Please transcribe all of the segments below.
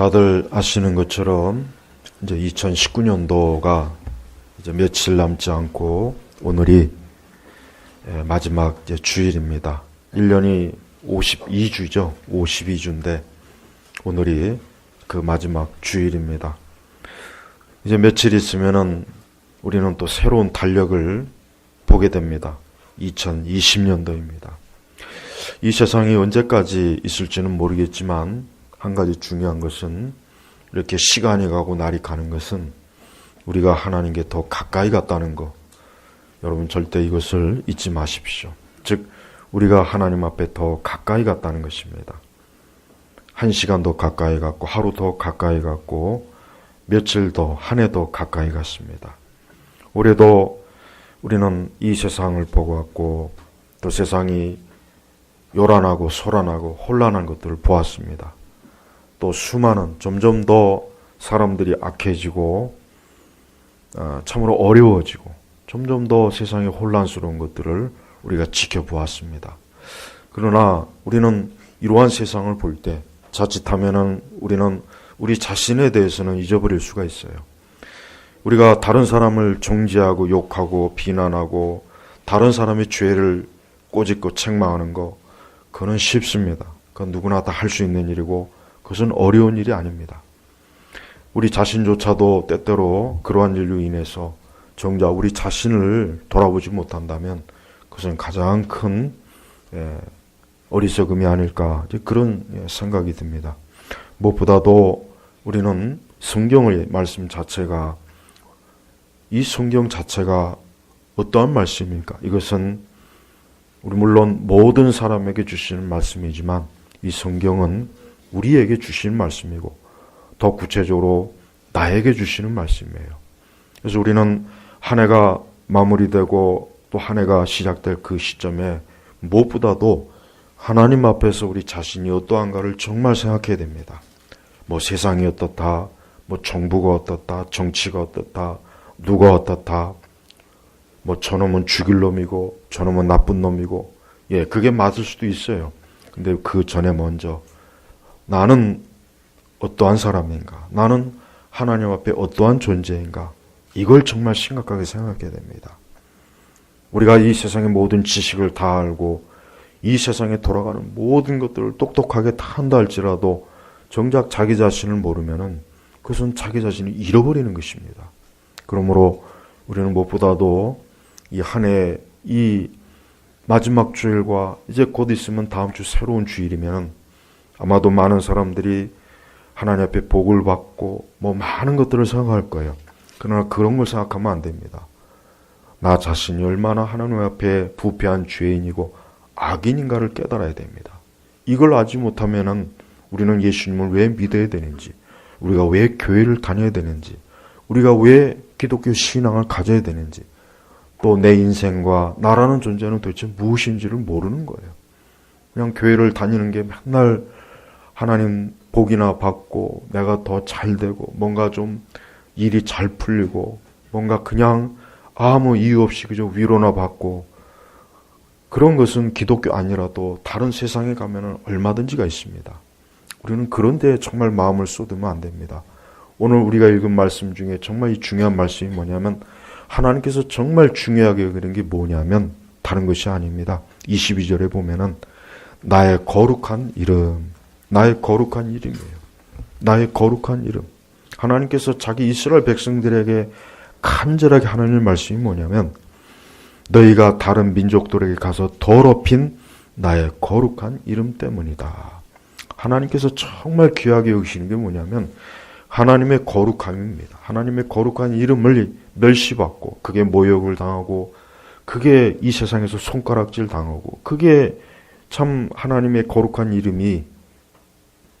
다들 아시는 것처럼 이제 2019년도가 이제 며칠 남지 않고 오늘이 마지막 이제 주일입니다. 1년이 52주죠. 52주인데 오늘이 그 마지막 주일입니다. 이제 며칠 있으면은 우리는 또 새로운 달력을 보게 됩니다. 2020년도입니다. 이 세상이 언제까지 있을지는 모르겠지만 한 가지 중요한 것은 이렇게 시간이 가고 날이 가는 것은 우리가 하나님께 더 가까이 갔다는 거. 여러분 절대 이것을 잊지 마십시오. 즉 우리가 하나님 앞에 더 가까이 갔다는 것입니다. 한 시간 더 가까이 갔고 하루 더 가까이 갔고 며칠 더 한 해 더 가까이 갔습니다. 올해도 우리는 이 세상을 보고 왔고 또 세상이 요란하고 소란하고 혼란한 것들을 보았습니다. 또 수많은 점점 더 사람들이 악해지고 참으로 어려워지고 점점 더 세상에 혼란스러운 것들을 우리가 지켜보았습니다. 그러나 우리는 이러한 세상을 볼 때 자칫하면은 우리는 우리 자신에 대해서는 잊어버릴 수가 있어요. 우리가 다른 사람을 정죄하고 욕하고 비난하고 다른 사람의 죄를 꼬집고 책망하는 거 그건 쉽습니다. 그건 누구나 다 할 수 있는 일이고 그것은 어려운 일이 아닙니다. 우리 자신조차도 때때로 그러한 일로 인해서 정작 우리 자신을 돌아보지 못한다면 그것은 가장 큰 어리석음이 아닐까 그런 생각이 듭니다. 무엇보다도 우리는 성경의 말씀 자체가 이 성경 자체가 어떠한 말씀입니까? 이것은 우리 물론 모든 사람에게 주시는 말씀이지만 이 성경은 우리에게 주시는 말씀이고 더 구체적으로 나에게 주시는 말씀이에요. 그래서 우리는 한 해가 마무리되고 또 한 해가 시작될 그 시점에 무엇보다도 하나님 앞에서 우리 자신이 어떠한가를 정말 생각해야 됩니다. 뭐 세상이 어떻다, 뭐 정부가 어떻다, 정치가 어떻다, 누가 어떻다, 뭐 저놈은 죽일 놈이고 저놈은 나쁜 놈이고 그게 맞을 수도 있어요. 근데 그 전에 먼저 나는 어떠한 사람인가? 나는 하나님 앞에 어떠한 존재인가? 이걸 정말 심각하게 생각해야 됩니다. 우리가 이 세상의 모든 지식을 다 알고 이 세상에 돌아가는 모든 것들을 똑똑하게 다 한다 할지라도 정작 자기 자신을 모르면은 그것은 자기 자신을 잃어버리는 것입니다. 그러므로 우리는 무엇보다도 이 한 해, 이 마지막 주일과 이제 곧 있으면 다음 주 새로운 주일이면 아마도 많은 사람들이 하나님 앞에 복을 받고 뭐 많은 것들을 생각할 거예요. 그러나 그런 걸 생각하면 안 됩니다. 나 자신이 얼마나 하나님 앞에 부패한 죄인이고 악인인가를 깨달아야 됩니다. 이걸 알지 못하면은 우리는 예수님을 왜 믿어야 되는지, 우리가 왜 교회를 다녀야 되는지, 우리가 왜 기독교 신앙을 가져야 되는지, 또 내 인생과 나라는 존재는 도대체 무엇인지를 모르는 거예요. 그냥 교회를 다니는 게 맨날 하나님 복이나 받고 내가 더 잘 되고 뭔가 좀 일이 잘 풀리고 뭔가 그냥 아무 이유 없이 그저 위로나 받고 그런 것은 기독교 아니라도 다른 세상에 가면은 얼마든지가 있습니다. 우리는 그런 데에 정말 마음을 쏟으면 안 됩니다. 오늘 우리가 읽은 말씀 중에 정말 이 중요한 말씀이 뭐냐면 하나님께서 정말 중요하게 여기는 게 뭐냐면 다른 것이 아닙니다. 22절에 보면은 나의 거룩한 이름, 나의 거룩한 이름이에요. 나의 거룩한 이름. 하나님께서 자기 이스라엘 백성들에게 간절하게 하는 말씀이 뭐냐면 너희가 다른 민족들에게 가서 더럽힌 나의 거룩한 이름 때문이다. 하나님께서 정말 귀하게 여기시는 게 뭐냐면 하나님의 거룩함입니다. 하나님의 거룩한 이름을 멸시받고 그게 모욕을 당하고 그게 이 세상에서 손가락질 당하고 그게 참 하나님의 거룩한 이름이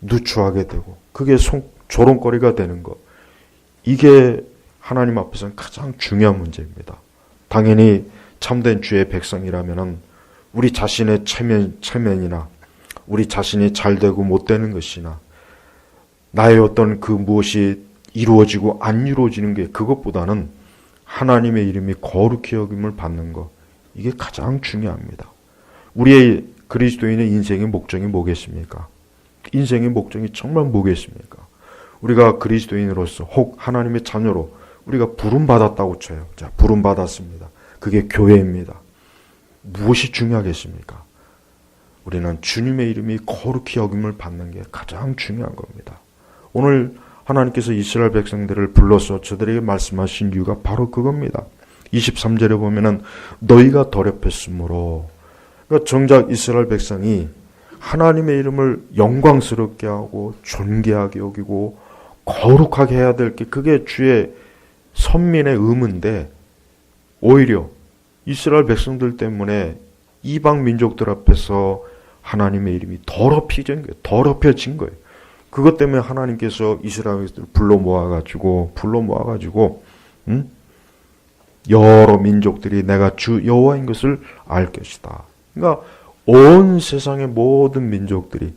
누추하게 되고 그게 조롱거리가 되는 것. 이게 하나님 앞에서는 가장 중요한 문제입니다. 당연히 참된 주의 백성이라면은 우리 자신의 체면이나 우리 자신이 잘 되고 못 되는 것이나 나의 어떤 그 무엇이 이루어지고 안 이루어지는 게 그것보다는 하나님의 이름이 거룩히 여김을 받는 것. 이게 가장 중요합니다. 우리의 그리스도인의 인생의 목적이 뭐겠습니까? 인생의 목적이 정말 뭐겠습니까? 우리가 그리스도인으로서 혹 하나님의 자녀로 우리가 부름받았다고 쳐요. 자, 부름받았습니다. 그게 교회입니다. 무엇이 중요하겠습니까? 우리는 주님의 이름이 거룩히 여김을 받는 게 가장 중요한 겁니다. 오늘 하나님께서 이스라엘 백성들을 불러서 저들에게 말씀하신 이유가 바로 그겁니다. 23절에 보면은 너희가 더럽혔으므로, 그러니까 정작 이스라엘 백성이 하나님의 이름을 영광스럽게 하고 존귀하게 여기고 거룩하게 해야 될 게 그게 주의 선민의 의무인데, 오히려 이스라엘 백성들 때문에 이방 민족들 앞에서 하나님의 이름이 더럽혀진 거예요. 그것 때문에 하나님께서 이스라엘 백성들을 불러 모아가지고 여러 민족들이 내가 주 여호와인 것을 알 것이다. 그러니까 온 세상의 모든 민족들이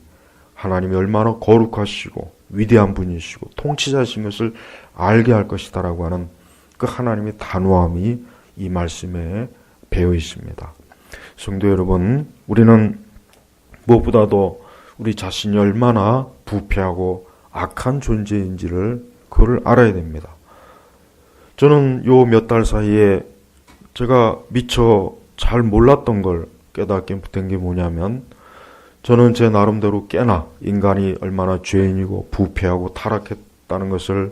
하나님이 얼마나 거룩하시고 위대한 분이시고 통치자신 것을 알게 할 것이다라고 하는 그 하나님의 단호함이 이 말씀에 배어 있습니다. 성도 여러분, 우리는 무엇보다도 우리 자신이 얼마나 부패하고 악한 존재인지를 그걸 알아야 됩니다. 저는 요 몇 달 사이에 제가 미처 잘 몰랐던 걸 깨닫게 된 게 뭐냐면, 저는 제 나름대로 꽤나 인간이 얼마나 죄인이고 부패하고 타락했다는 것을,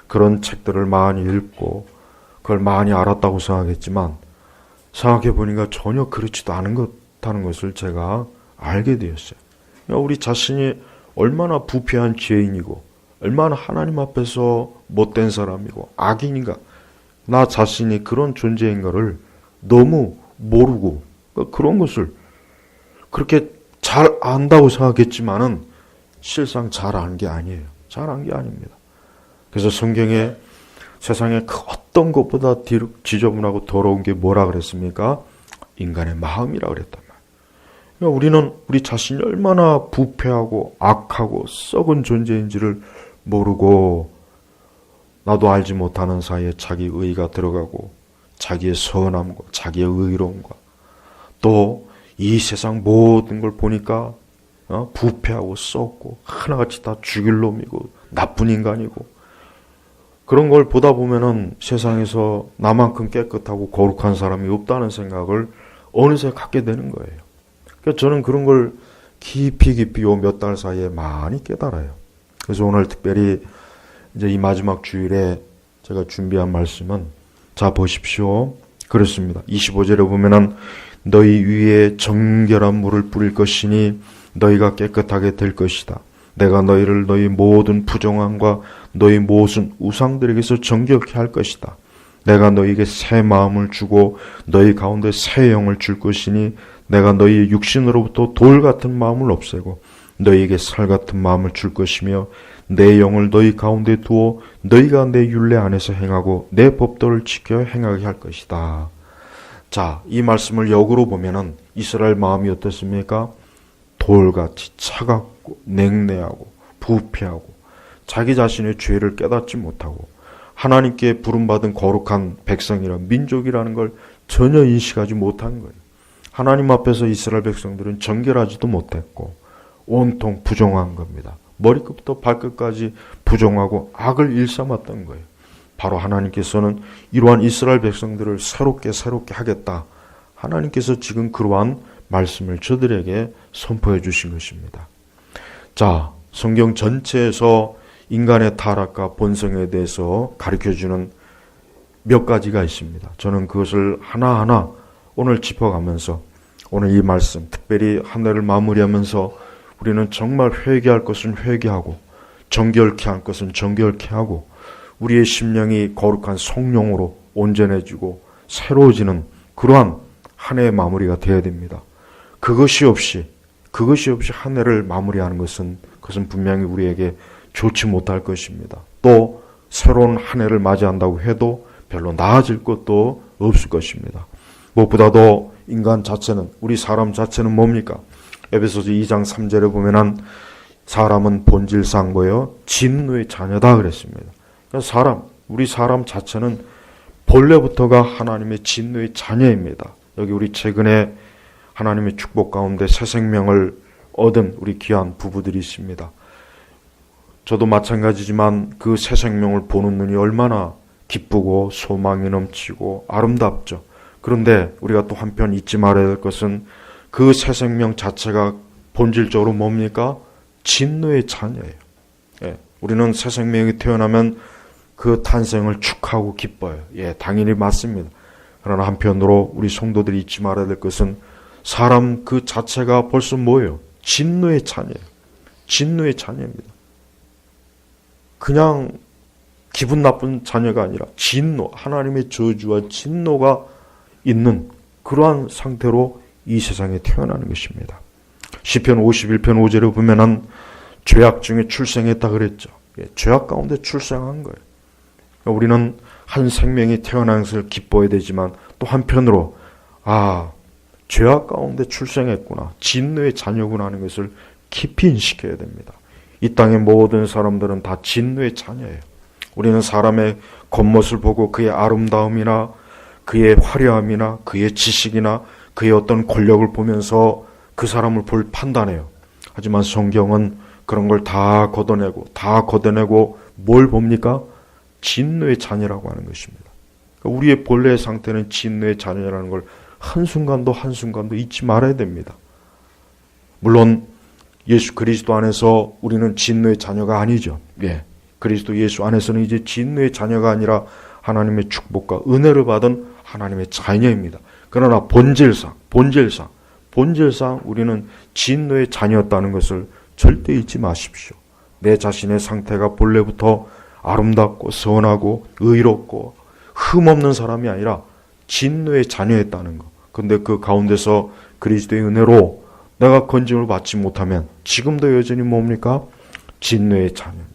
그런 책들을 많이 읽고 그걸 많이 알았다고 생각했지만, 생각해 보니까 전혀 그렇지도 않은 것을 제가 알게 되었어요. 우리 자신이 얼마나 부패한 죄인이고 얼마나 하나님 앞에서 못된 사람이고 악인인가, 나 자신이 그런 존재인 것을 너무 모르고 그런 것을 그렇게 잘 안다고 생각했지만은 실상 잘 안 게 아니에요. 잘 안 게 아닙니다. 그래서 성경에 세상에 그 어떤 것보다 지저분하고 더러운 게 뭐라 그랬습니까? 인간의 마음이라 그랬단 말이에요. 그러니까 우리는 우리 자신이 얼마나 부패하고 악하고 썩은 존재인지를 모르고, 나도 알지 못하는 사이에 자기 의의가 들어가고 자기의 선함과 자기의 의로움과 또 이 세상 모든 걸 보니까 부패하고 썩고 하나같이 다 죽일 놈이고 나쁜 인간이고, 그런 걸 보다 보면은 세상에서 나만큼 깨끗하고 거룩한 사람이 없다는 생각을 어느새 갖게 되는 거예요. 그러니까 저는 그런 걸 깊이 요 몇 달 사이에 많이 깨달아요. 그래서 오늘 특별히 이제 이 마지막 주일에 제가 준비한 말씀은, 자 보십시오. 그렇습니다. 25절에 보면은 너희 위에 정결한 물을 뿌릴 것이니 너희가 깨끗하게 될 것이다. 내가 너희를 너희 모든 부정함과 너희 모든 우상들에게서 정결케 할 것이다. 내가 너희에게 새 마음을 주고 너희 가운데 새 영을 줄 것이니 내가 너희 육신으로부터 돌 같은 마음을 없애고 너희에게 살 같은 마음을 줄 것이며 내 영을 너희 가운데 두어 너희가 내 율례 안에서 행하고 내 법도를 지켜 행하게 할 것이다. 자, 이 말씀을 역으로 보면은 이스라엘 마음이 어떻습니까? 돌같이 차갑고 냉랭하고 부패하고 자기 자신의 죄를 깨닫지 못하고 하나님께 부름받은 거룩한 백성이란 민족이라는 걸 전혀 인식하지 못한 거예요. 하나님 앞에서 이스라엘 백성들은 정결하지도 못했고 온통 부정한 겁니다. 머리끝부터 발끝까지 부정하고 악을 일삼았던 거예요. 바로 하나님께서는 이러한 이스라엘 백성들을 새롭게 하겠다. 하나님께서 지금 그러한 말씀을 저들에게 선포해 주신 것입니다. 자, 성경 전체에서 인간의 타락과 본성에 대해서 가르쳐주는 몇 가지가 있습니다. 저는 그것을 하나하나 오늘 짚어가면서 오늘 이 말씀, 특별히 한 해를 마무리하면서 우리는 정말 회개할 것은 회개하고 정결케 할 것은 정결케 하고 우리의 심령이 거룩한 성령으로 온전해지고 새로워지는 그러한 한 해의 마무리가 되어야 됩니다. 그것이 없이 한 해를 마무리하는 그것은 분명히 우리에게 좋지 못할 것입니다. 또 새로운 한 해를 맞이한다고 해도 별로 나아질 것도 없을 것입니다. 무엇보다도 인간 자체는, 우리 사람 자체는 뭡니까? 에베소서 2장 3절에 보면은 사람은 본질상 뭐예요? 진노의 자녀다 그랬습니다. 그러니까 우리 사람 자체는 본래부터가 하나님의 진노의 자녀입니다. 여기 우리 최근에 하나님의 축복 가운데 새 생명을 얻은 우리 귀한 부부들이 있습니다. 저도 마찬가지지만 그 새 생명을 보는 눈이 얼마나 기쁘고 소망이 넘치고 아름답죠. 그런데 우리가 또 한편 잊지 말아야 될 것은 그 새 생명 자체가 본질적으로 뭡니까? 진노의 자녀예요. 예, 우리는 새 생명이 태어나면 그 탄생을 축하하고 기뻐요. 예, 당연히 맞습니다. 그러나 한편으로 우리 성도들이 잊지 말아야 될 것은 사람 그 자체가 벌써 뭐예요? 진노의 자녀예요. 진노의 자녀입니다. 그냥 기분 나쁜 자녀가 아니라 진노, 하나님의 저주와 진노가 있는 그러한 상태로 이 세상에 태어나는 것입니다. 시편 51편 5절에 보면은 죄악 중에 출생했다 그랬죠. 예, 죄악 가운데 출생한 거예요. 우리는 한 생명이 태어난 것을 기뻐해야 되지만 또 한편으로 죄악 가운데 출생했구나, 진노의 자녀구나 하는 것을 깊이 인식해야 됩니다. 이 땅의 모든 사람들은 다 진노의 자녀예요. 우리는 사람의 겉모습을 보고 그의 아름다움이나 그의 화려함이나 그의 지식이나 그의 어떤 권력을 보면서 그 사람을 판단해요. 하지만 성경은 그런 걸 다 걷어내고 뭘 봅니까? 진노의 자녀라고 하는 것입니다. 우리의 본래의 상태는 진노의 자녀라는 걸 한순간도 잊지 말아야 됩니다. 물론 예수 그리스도 안에서 우리는 진노의 자녀가 아니죠. 예, 그리스도 예수 안에서는 이제 진노의 자녀가 아니라 하나님의 축복과 은혜를 받은 하나님의 자녀입니다. 그러나 본질상 우리는 진노의 자녀였다는 것을 절대 잊지 마십시오. 내 자신의 상태가 본래부터 아름답고 선하고 의롭고 흠없는 사람이 아니라 진노의 자녀였다는 것. 근데 그 가운데서 그리스도의 은혜로 내가 건짐을 받지 못하면 지금도 여전히 뭡니까? 진노의 자녀입니다.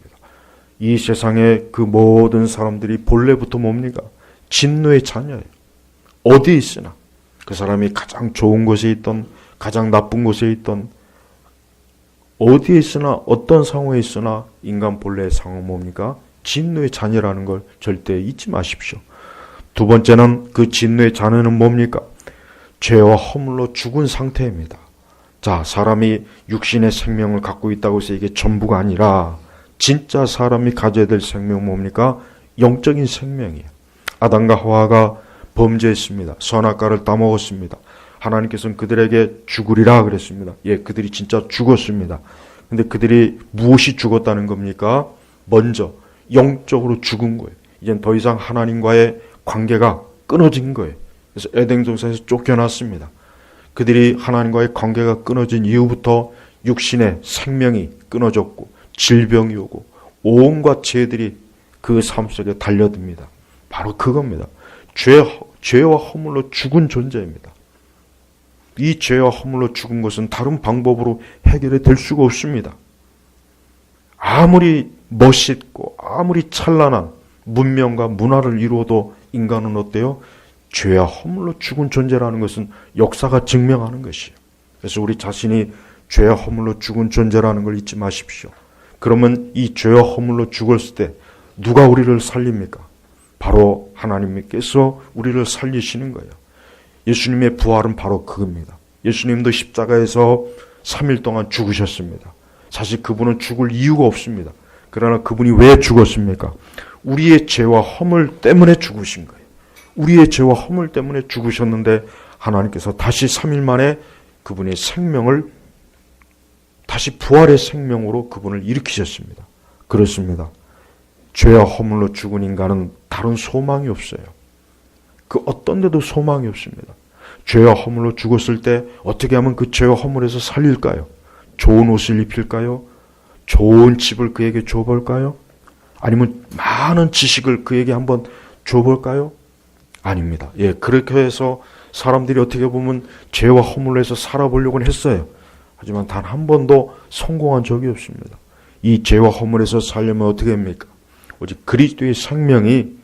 이 세상의 그 모든 사람들이 본래부터 뭡니까? 진노의 자녀예요. 어디 있으나 그 사람이 가장 좋은 곳에 있던 가장 나쁜 곳에 있던 어디에 있으나 어떤 상황에 있으나 인간 본래의 상황은 뭡니까? 진노의 자녀라는 걸 절대 잊지 마십시오. 두 번째는 그 진노의 자녀는 뭡니까? 죄와 허물로 죽은 상태입니다. 자, 사람이 육신의 생명을 갖고 있다고 해서 이게 전부가 아니라 진짜 사람이 가져야 될 생명은 뭡니까? 영적인 생명이에요. 아담과 하와가 범죄했습니다. 선악과를 따먹었습니다. 하나님께서는 그들에게 죽으리라 그랬습니다. 예, 그들이 진짜 죽었습니다. 근데 그들이 무엇이 죽었다는 겁니까? 먼저 영적으로 죽은 거예요. 이젠 더 이상 하나님과의 관계가 끊어진 거예요. 그래서 에덴 동산에서 쫓겨났습니다. 그들이 하나님과의 관계가 끊어진 이후부터 육신의 생명이 끊어졌고 질병이 오고 온갖 죄들이 그 삶 속에 달려듭니다. 바로 그겁니다. 죄와 허물로 죽은 존재입니다. 이 죄와 허물로 죽은 것은 다른 방법으로 해결이 될 수가 없습니다. 아무리 멋있고 아무리 찬란한 문명과 문화를 이루어도 인간은 어때요? 죄와 허물로 죽은 존재라는 것은 역사가 증명하는 것이에요. 그래서 우리 자신이 죄와 허물로 죽은 존재라는 걸 잊지 마십시오. 그러면 이 죄와 허물로 죽었을 때 누가 우리를 살립니까? 바로 하나님께서 우리를 살리시는 거예요. 예수님의 부활은 바로 그겁니다. 예수님도 십자가에서 3일 동안 죽으셨습니다. 사실 그분은 죽을 이유가 없습니다. 그러나 그분이 왜 죽었습니까? 우리의 죄와 허물 때문에 죽으신 거예요. 우리의 죄와 허물 때문에 죽으셨는데 하나님께서 다시 3일 만에 그분의 생명을 다시 부활의 생명으로 그분을 일으키셨습니다. 그렇습니다. 죄와 허물로 죽은 인간은 다른 소망이 없어요. 그 어떤 데도 소망이 없습니다. 죄와 허물로 죽었을 때 어떻게 하면 그 죄와 허물에서 살릴까요? 좋은 옷을 입힐까요? 좋은 집을 그에게 줘볼까요? 아니면 많은 지식을 그에게 한번 줘볼까요? 아닙니다. 예, 그렇게 해서 사람들이 어떻게 보면 죄와 허물로 해서 살아보려고 했어요. 하지만 단 한 번도 성공한 적이 없습니다. 이 죄와 허물에서 살려면 어떻게 합니까? 오직 그리스도의 생명이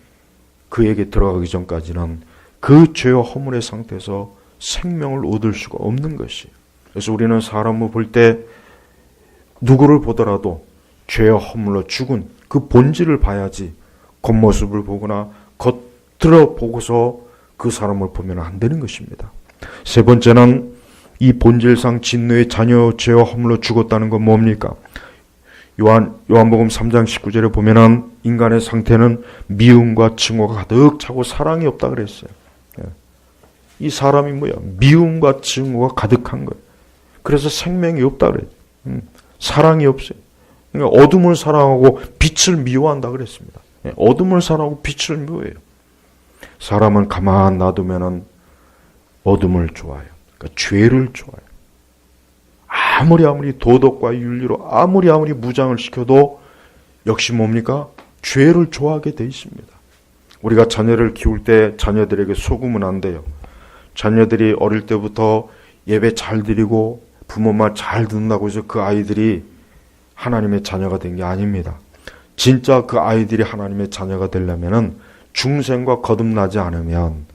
그에게 들어가기 전까지는 그 죄와 허물의 상태에서 생명을 얻을 수가 없는 것이에요. 그래서 우리는 사람을 볼 때 누구를 보더라도 죄와 허물로 죽은 그 본질을 봐야지 겉모습을 보거나 겉들어 보고서 그 사람을 보면 안 되는 것입니다. 세 번째는 이 본질상 진노의 자녀 죄와 허물로 죽었다는 건 뭡니까? 요한복음 3장 19절에 보면은 인간의 상태는 미움과 증오가 가득 차고 사랑이 없다 그랬어요. 이 사람이 뭐야? 미움과 증오가 가득한 거예요. 그래서 생명이 없다 그래요. 사랑이 없어요. 그러니까 어둠을 사랑하고 빛을 미워한다 그랬습니다. 어둠을 사랑하고 빛을 미워해요. 사람은 가만 놔두면은 어둠을 좋아해요. 그러니까 죄를 좋아해요. 아무리 도덕과 윤리로 아무리 무장을 시켜도 역시 뭡니까? 죄를 좋아하게 돼 있습니다. 우리가 자녀를 키울 때 자녀들에게 속으면 안 돼요. 자녀들이 어릴 때부터 예배 잘 드리고 부모 말 잘 듣는다고 해서 그 아이들이 하나님의 자녀가 된 게 아닙니다. 진짜 그 아이들이 하나님의 자녀가 되려면은 중생과 거듭나지 않으면,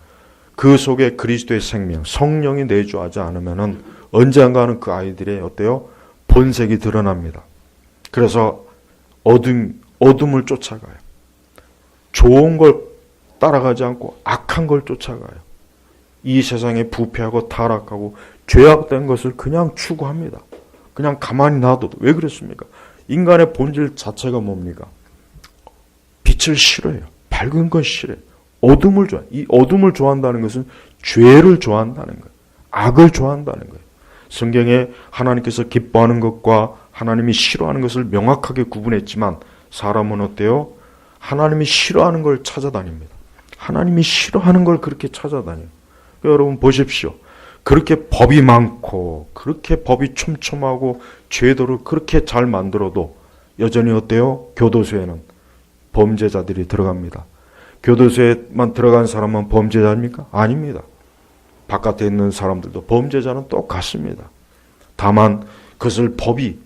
그 속에 그리스도의 생명, 성령이 내주하지 않으면은 언젠가는 그 아이들의 어때요? 본색이 드러납니다. 그래서 어둠을 쫓아가요. 좋은 걸 따라가지 않고 악한 걸 쫓아가요. 이 세상에 부패하고 타락하고 죄악된 것을 그냥 추구합니다. 그냥 가만히 놔둬도. 왜 그렇습니까? 인간의 본질 자체가 뭡니까? 빛을 싫어해요. 밝은 건 싫어해요. 어둠을 좋아해요. 이 어둠을 좋아한다는 것은 죄를 좋아한다는 거예요. 악을 좋아한다는 거예요. 성경에 하나님께서 기뻐하는 것과 하나님이 싫어하는 것을 명확하게 구분했지만 사람은 어때요? 하나님이 싫어하는 걸 찾아다닙니다. 하나님이 싫어하는 걸 그렇게 찾아다녀요. 여러분 보십시오. 그렇게 법이 많고 그렇게 법이 촘촘하고 제도를 그렇게 잘 만들어도 여전히 어때요? 교도소에는 범죄자들이 들어갑니다. 교도소에만 들어간 사람은 범죄자입니까? 아닙니다. 바깥에 있는 사람들도 범죄자는 똑같습니다. 다만 그것을 법이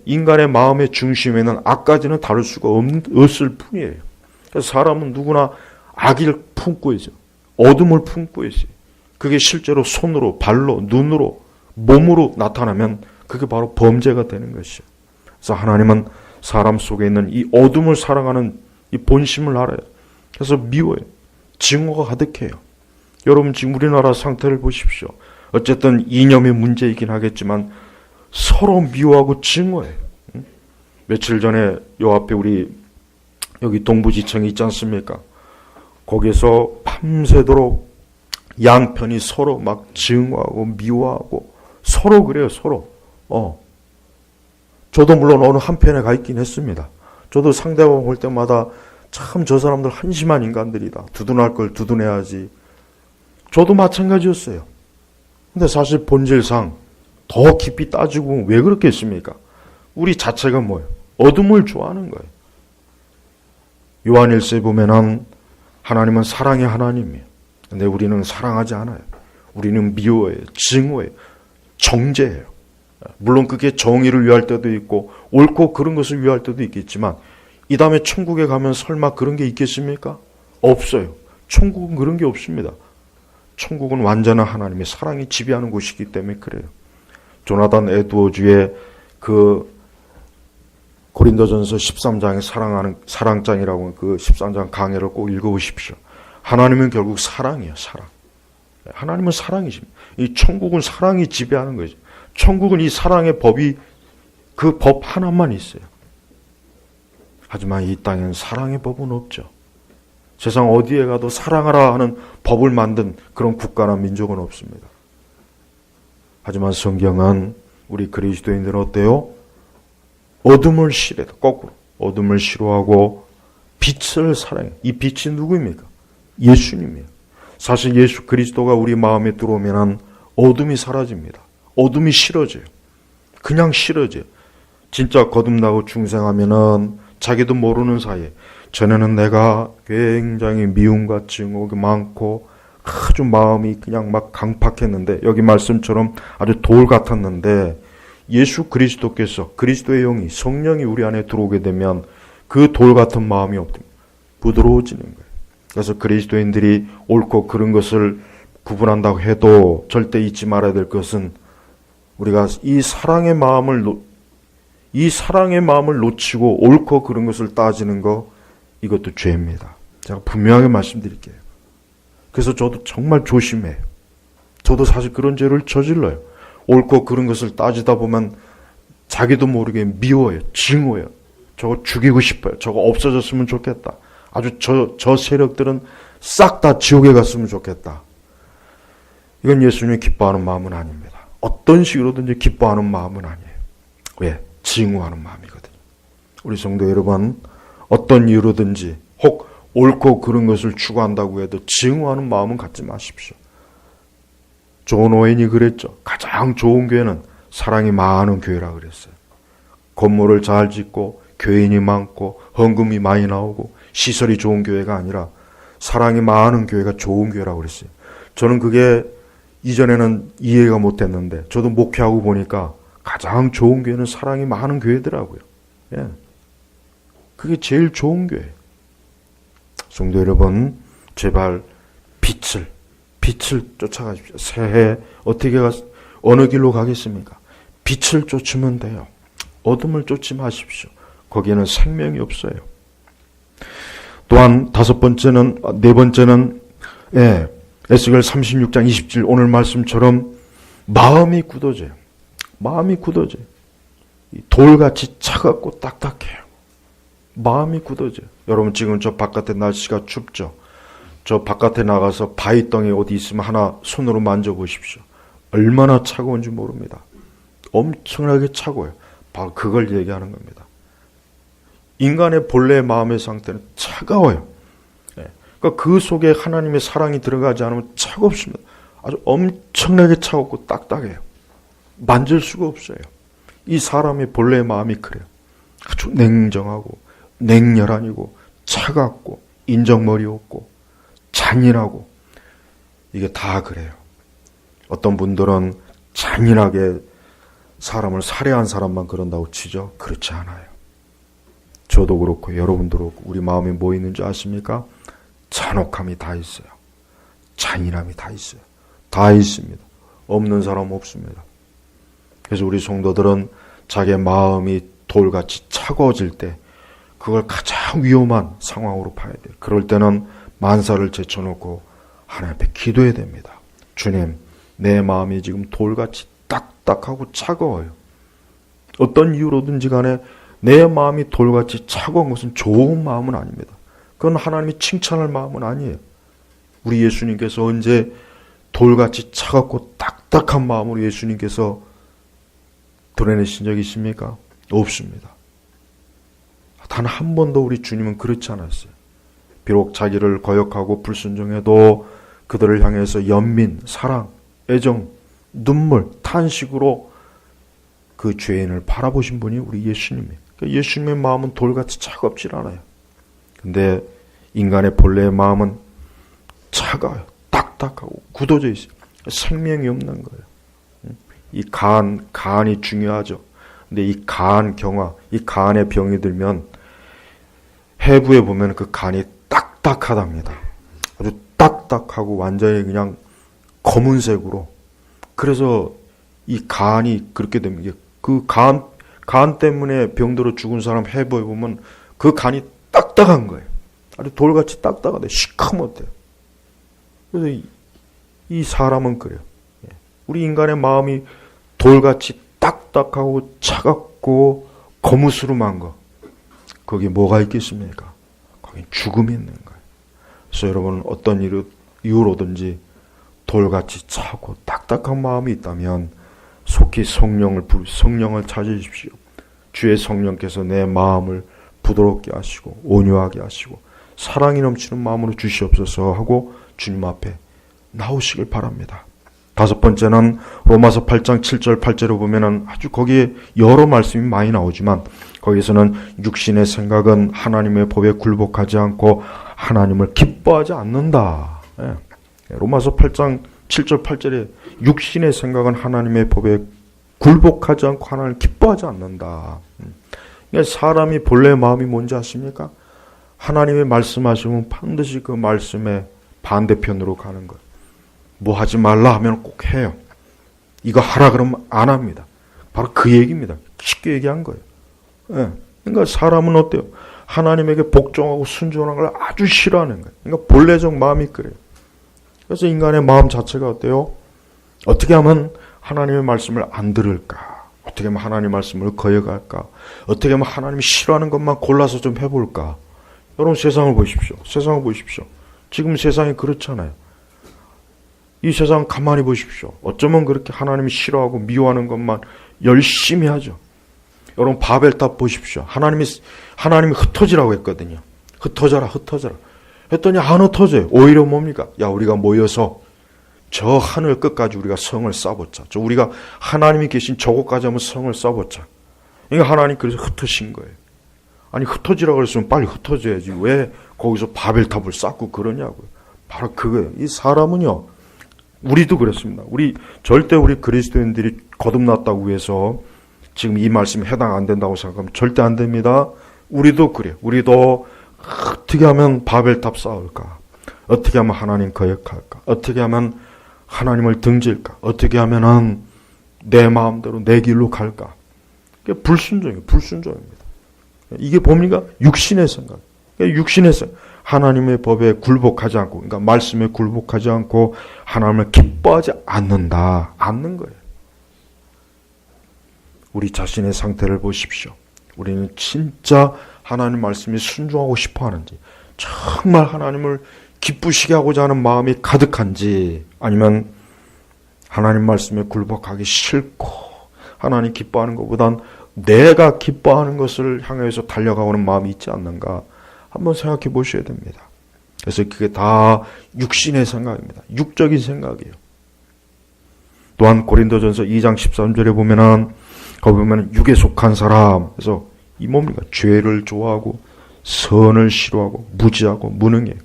인간의 마음의 중심에는 악까지는 다룰 수가 없을 뿐이에요. 그래서 사람은 누구나 악을 품고 있어요. 어둠을 품고 있어요. 그게 실제로 손으로, 발로, 눈으로, 몸으로 나타나면 그게 바로 범죄가 되는 것이죠. 그래서 하나님은 사람 속에 있는 이 어둠을 사랑하는 이 본심을 알아요. 그래서 미워요. 증오가 가득해요. 여러분 지금 우리나라 상태를 보십시오. 어쨌든 이념의 문제이긴 하겠지만 서로 미워하고 증오해요. 며칠 전에 요 앞에 우리 여기 동부지청이 있지 않습니까? 거기서 밤새도록 양편이 서로 막 증오하고 미워하고 서로 그래요. 서로. 저도 물론 어느 한편에 가 있긴 했습니다. 저도 상대방 볼 때마다 참 저 사람들 한심한 인간들이다. 두둔할 걸 두둔해야지. 저도 마찬가지였어요. 근데 사실 본질상 더 깊이 따지고 보면 왜 그렇겠습니까? 우리 자체가 뭐예요? 어둠을 좋아하는 거예요. 요한일서에 보면은 하나님은 사랑의 하나님이에요. 근데 우리는 사랑하지 않아요. 우리는 미워해요. 증오해요. 정죄해요. 물론 그게 정의를 위할 때도 있고 옳고 그런 것을 위할 때도 있겠지만 이 다음에 천국에 가면 설마 그런 게 있겠습니까? 없어요. 천국은 그런 게 없습니다. 천국은 완전한 하나님의 사랑이 지배하는 곳이기 때문에 그래요. 조나단 에드워즈의 그 고린도전서 13장의 사랑장이라고 하는 그 13장 강해를 꼭 읽어보십시오. 하나님은 결국 사랑이에요. 사랑. 하나님은 사랑이십니다. 이 천국은 사랑이 지배하는 거죠. 천국은 이 사랑의 법이 그 법 하나만 있어요. 하지만 이 땅엔 사랑의 법은 없죠. 세상 어디에 가도 사랑하라 하는 법을 만든 그런 국가나 민족은 없습니다. 하지만 성경은 우리 그리스도인들은 어때요? 어둠을 싫어해요. 거꾸로. 어둠을 싫어하고 빛을 사랑해요. 이 빛이 누구입니까? 예수님이에요. 사실 예수 그리스도가 우리 마음에 들어오면 어둠이 사라집니다. 어둠이 싫어져요. 그냥 싫어져요. 진짜 거듭나고 중생하면은 자기도 모르는 사이에 전에는 내가 굉장히 미움과 증오가 많고 아주 마음이 그냥 막 강팍했는데 여기 말씀처럼 아주 돌 같았는데 예수 그리스도께서 그리스도의 영이 성령이 우리 안에 들어오게 되면 그 돌 같은 마음이 부드러워지는 거예요. 그래서 그리스도인들이 옳고 그른 것을 구분한다고 해도 절대 잊지 말아야 될 것은 우리가 이 사랑의 마음을 놓치고 옳고 그른 것을 따지는 거 이것도 죄입니다. 제가 분명하게 말씀드릴게요. 그래서 저도 정말 조심해요. 저도 사실 그런 죄를 저질러요. 옳고 그른 것을 따지다 보면 자기도 모르게 미워요. 징후해요. 저거 죽이고 싶어요. 저거 없어졌으면 좋겠다. 아주 저 세력들은 싹 다 지옥에 갔으면 좋겠다. 이건 예수님이 기뻐하는 마음은 아닙니다. 어떤 식으로든지 기뻐하는 마음은 아니에요. 왜? 징후하는 마음이거든요. 우리 성도 여러분, 어떤 이유로든지 혹 옳고 그른 것을 추구한다고 해도 징후하는 마음은 갖지 마십시오. 존 오웬이 그랬죠. 가장 좋은 교회는 사랑이 많은 교회라 그랬어요. 건물을 잘 짓고 교인이 많고 헌금이 많이 나오고 시설이 좋은 교회가 아니라 사랑이 많은 교회가 좋은 교회라고 그랬어요. 저는 그게 이전에는 이해가 못했는데 저도 목회하고 보니까 가장 좋은 교회는 사랑이 많은 교회더라고요. 예. 그게 제일 좋은 교회. 성도 여러분, 제발 빛을 쫓아가십시오. 새해 어느 길로 가겠습니까? 빛을 쫓으면 돼요. 어둠을 쫓지 마십시오. 거기에는 생명이 없어요. 또한 네 번째는 에스겔 36장 27 오늘 말씀처럼 마음이 굳어져요. 마음이 굳어져요. 돌같이 차갑고 딱딱해요. 마음이 굳어져요. 여러분 지금 저 바깥에 날씨가 춥죠? 저 바깥에 나가서 바위덩이 어디 있으면 하나 손으로 만져보십시오. 얼마나 차가운지 모릅니다. 엄청나게 차가워요. 바로 그걸 얘기하는 겁니다. 인간의 본래 마음의 상태는 차가워요. 그러니까 그 속에 하나님의 사랑이 들어가지 않으면 차갑습니다. 아주 엄청나게 차갑고 딱딱해요. 만질 수가 없어요. 이 사람의 본래 마음이 그래요. 아주 냉정하고 냉렬하고 차갑고 인정머리 없고 잔인하고 이게 다 그래요. 어떤 분들은 잔인하게 사람을 살해한 사람만 그런다고 치죠. 그렇지 않아요. 저도 그렇고 여러분도 그렇고 우리 마음에 뭐 있는지 아십니까? 잔혹함이 다 있어요. 잔인함이 다 있어요. 다 있습니다. 없는 사람 없습니다. 그래서 우리 성도들은 자기의 마음이 돌같이 차가워질 때 그걸 가장 위험한 상황으로 봐야 돼요. 그럴 때는 만사를 제쳐놓고 하나님 앞에 기도해야 됩니다. 주님, 내 마음이 지금 돌같이 딱딱하고 차가워요. 어떤 이유로든지 간에 내 마음이 돌같이 차가운 것은 좋은 마음은 아닙니다. 그건 하나님이 칭찬할 마음은 아니에요. 우리 예수님께서 언제 돌같이 차갑고 딱딱한 마음으로 예수님께서 드러내신 적이 있습니까? 없습니다. 단 한 번도 우리 주님은 그렇지 않았어요. 비록 자기를 거역하고 불순종해도 그들을 향해서 연민, 사랑, 애정, 눈물, 탄식으로 그 죄인을 바라보신 분이 우리 예수님이에요. 그러니까 예수님의 마음은 돌같이 차갑질 않아요. 근데 인간의 본래의 마음은 차가워요. 딱딱하고 굳어져 있어요. 생명이 없는 거예요. 이 간이 중요하죠. 근데 이 간 경화, 이 간의 병이 들면 해부에 보면 그 간이 딱딱하답니다. 아주 딱딱하고 완전히 그냥 검은색으로. 그래서 이 간이 그렇게 됩니다. 그 간 때문에 병들어 죽은 사람 해부에 보면 그 간이 딱딱한 거예요. 아주 돌같이 딱딱하대. 시커멓대요. 그래서 이 사람은 그래요. 우리 인간의 마음이 돌같이 딱딱하고 차갑고 거무스름한 거. 거기에 뭐가 있겠습니까? 거기 죽음이 있는 거예요. 그래서 여러분 어떤 이유로든지 돌같이 차고 딱딱한 마음이 있다면 속히 성령을 찾으십시오. 주의 성령께서 내 마음을 부드럽게 하시고 온유하게 하시고 사랑이 넘치는 마음으로 주시옵소서 하고 주님 앞에 나오시길 바랍니다. 다섯 번째는 로마서 8장 7절 8절을 보면은 아주 거기에 여러 말씀이 많이 나오지만 거기서는 육신의 생각은 하나님의 법에 굴복하지 않고 하나님을 기뻐하지 않는다. 로마서 8장 7절 8절에 육신의 생각은 하나님의 법에 굴복하지 않고 하나님을 기뻐하지 않는다. 그러니까 사람이 본래 마음이 뭔지 아십니까? 하나님의 말씀하시면 반드시 그 말씀의 반대편으로 가는 거예요. 뭐 하지 말라 하면 꼭 해요. 이거 하라 그러면 안 합니다. 바로 그 얘기입니다. 쉽게 얘기한 거예요. 그러니까 사람은 어때요? 하나님에게 복종하고 순종하는 걸 아주 싫어하는 거예요. 그러니까 본래적 마음이 그래요. 그래서 인간의 마음 자체가 어때요? 어떻게 하면 하나님의 말씀을 안 들을까? 어떻게 하면 하나님 말씀을 거역할까? 어떻게 하면 하나님이 싫어하는 것만 골라서 좀 해볼까? 여러분 세상을 보십시오. 세상을 보십시오. 지금 세상이 그렇잖아요. 이 세상 가만히 보십시오. 어쩌면 그렇게 하나님이 싫어하고 미워하는 것만 열심히 하죠. 여러분 바벨탑 보십시오. 하나님이 흩어지라고 했거든요. 흩어져라. 했더니 안 흩어져요. 오히려 뭡니까? 야, 우리가 모여서 저 하늘 끝까지 우리가 성을 쌓아보자. 우리가 하나님이 계신 저곳까지 한번 성을 쌓아보자. 그러니까 하나님 그래서 흩으신 거예요. 아니 흩어지라고 그랬으면 빨리 흩어져야지. 왜 거기서 바벨탑을 쌓고 그러냐고요. 바로 그거예요. 이 사람은요. 우리도 그렇습니다. 절대 우리 그리스도인들이 거듭났다고 해서 지금 이 말씀에 해당 안 된다고 생각하면 절대 안 됩니다. 우리도 그래요. 우리도 어떻게 하면 바벨탑 쌓을까? 어떻게 하면 하나님 거역할까? 어떻게 하면 하나님을 등질까? 어떻게 하면은 내 마음대로 내 길로 갈까? 그게 불순종입니다. 이게 뭡니까? 육신의 생각. 육신의 생각. 하나님의 법에 굴복하지 않고, 그러니까 말씀에 굴복하지 않고 하나님을 기뻐하지 않는 거예요. 우리 자신의 상태를 보십시오. 우리는 진짜 하나님 말씀에 순종하고 싶어 하는지, 정말 하나님을 기쁘시게 하고자 하는 마음이 가득한지, 아니면 하나님 말씀에 굴복하기 싫고 하나님 기뻐하는 것보단 내가 기뻐하는 것을 향해서 달려가오는 마음이 있지 않는가 한번 생각해 보셔야 됩니다. 그래서 그게 다 육신의 생각입니다. 육적인 생각이에요. 또한 고린도전서 2장 13절에 보면은 거기 보면은 육에 속한 사람, 그래서 이 뭡니까? 죄를 좋아하고 선을 싫어하고 무지하고 무능해요.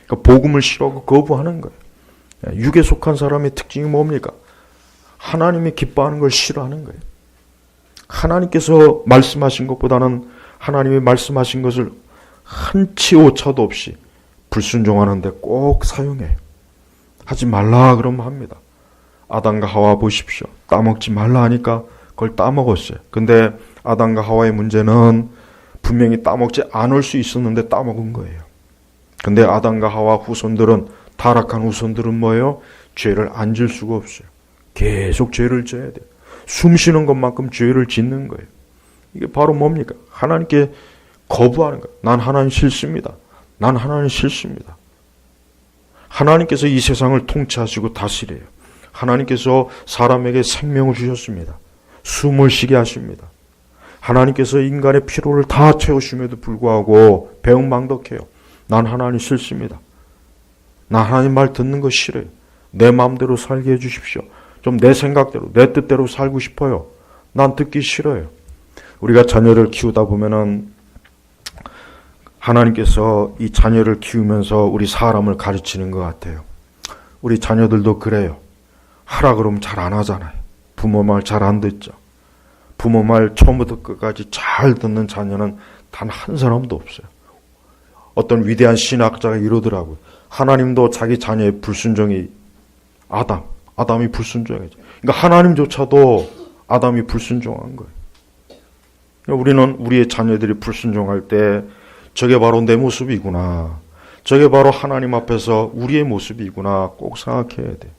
그러니까 복음을 싫어하고 거부하는 거예요. 육에 속한 사람의 특징이 뭡니까? 하나님이 기뻐하는 걸 싫어하는 거예요. 하나님께서 말씀하신 것보다는 하나님이 말씀하신 것을 한치 오차도 없이 불순종하는데 꼭 사용해요. 하지 말라 그러면 합니다. 아담과 하와 보십시오. 따먹지 말라 하니까 그걸 따먹었어요. 근데 아담과 하와의 문제는 분명히 따먹지 않을 수 있었는데 따먹은 거예요. 근데 아담과 하와 후손들은, 타락한 후손들은 뭐예요? 죄를 안 질 수가 없어요. 계속 죄를 져야 돼요. 숨 쉬는 것만큼 죄를 짓는 거예요. 이게 바로 뭡니까? 하나님께 거부하는 거예요. 난 하나님 싫습니다. 난 하나님 싫습니다. 하나님께서 이 세상을 통치하시고 다스려요. 하나님께서 사람에게 생명을 주셨습니다. 숨을 쉬게 하십니다. 하나님께서 인간의 피로를 다 채우심에도 불구하고 배은망덕해요. 난 하나님 싫습니다. 난 하나님 말 듣는 거 싫어요. 내 마음대로 살게 해주십시오. 좀 내 생각대로, 내 뜻대로 살고 싶어요. 난 듣기 싫어요. 우리가 자녀를 키우다 보면은 하나님께서 이 자녀를 키우면서 우리 사람을 가르치는 것 같아요. 우리 자녀들도 그래요. 하라 그러면 잘 안 하잖아요. 부모 말 잘 안 듣죠. 부모 말 처음부터 끝까지 잘 듣는 자녀는 단 한 사람도 없어요. 어떤 위대한 신학자가 이러더라고요. 하나님도 자기 자녀의 불순종이 아담이 불순종했죠. 그러니까 하나님조차도 아담이 불순종한 거예요. 그러니까 우리는 우리의 자녀들이 불순종할 때 저게 바로 내 모습이구나. 저게 바로 하나님 앞에서 우리의 모습이구나. 꼭 생각해야 돼.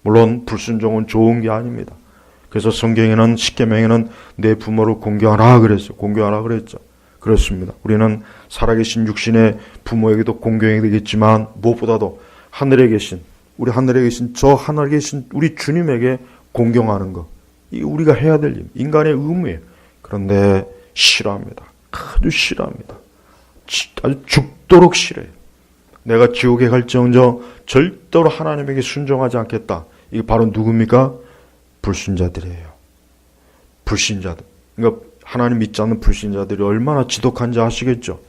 물론 불순종은 좋은 게 아닙니다. 그래서 성경에는 십계명에는 내 부모를 공경하라 그랬어요. 공경하라 그랬죠. 그렇습니다. 우리는 살아계신 육신의 부모에게도 공경해야 되겠지만 무엇보다도 하늘에 계신 저 하늘에 계신 우리 주님에게 공경하는 것, 이 우리가 해야 될 일, 인간의 의무예요. 그런데 싫어합니다. 아주 싫어합니다. 아주 죽도록 싫어요. 내가 지옥에 갈지언정 절대로 하나님에게 순종하지 않겠다. 이게 바로 누굽니까? 불신자들이에요. 불신자들. 그러니까 하나님 믿지 않는 불신자들이 얼마나 지독한지 아시겠죠?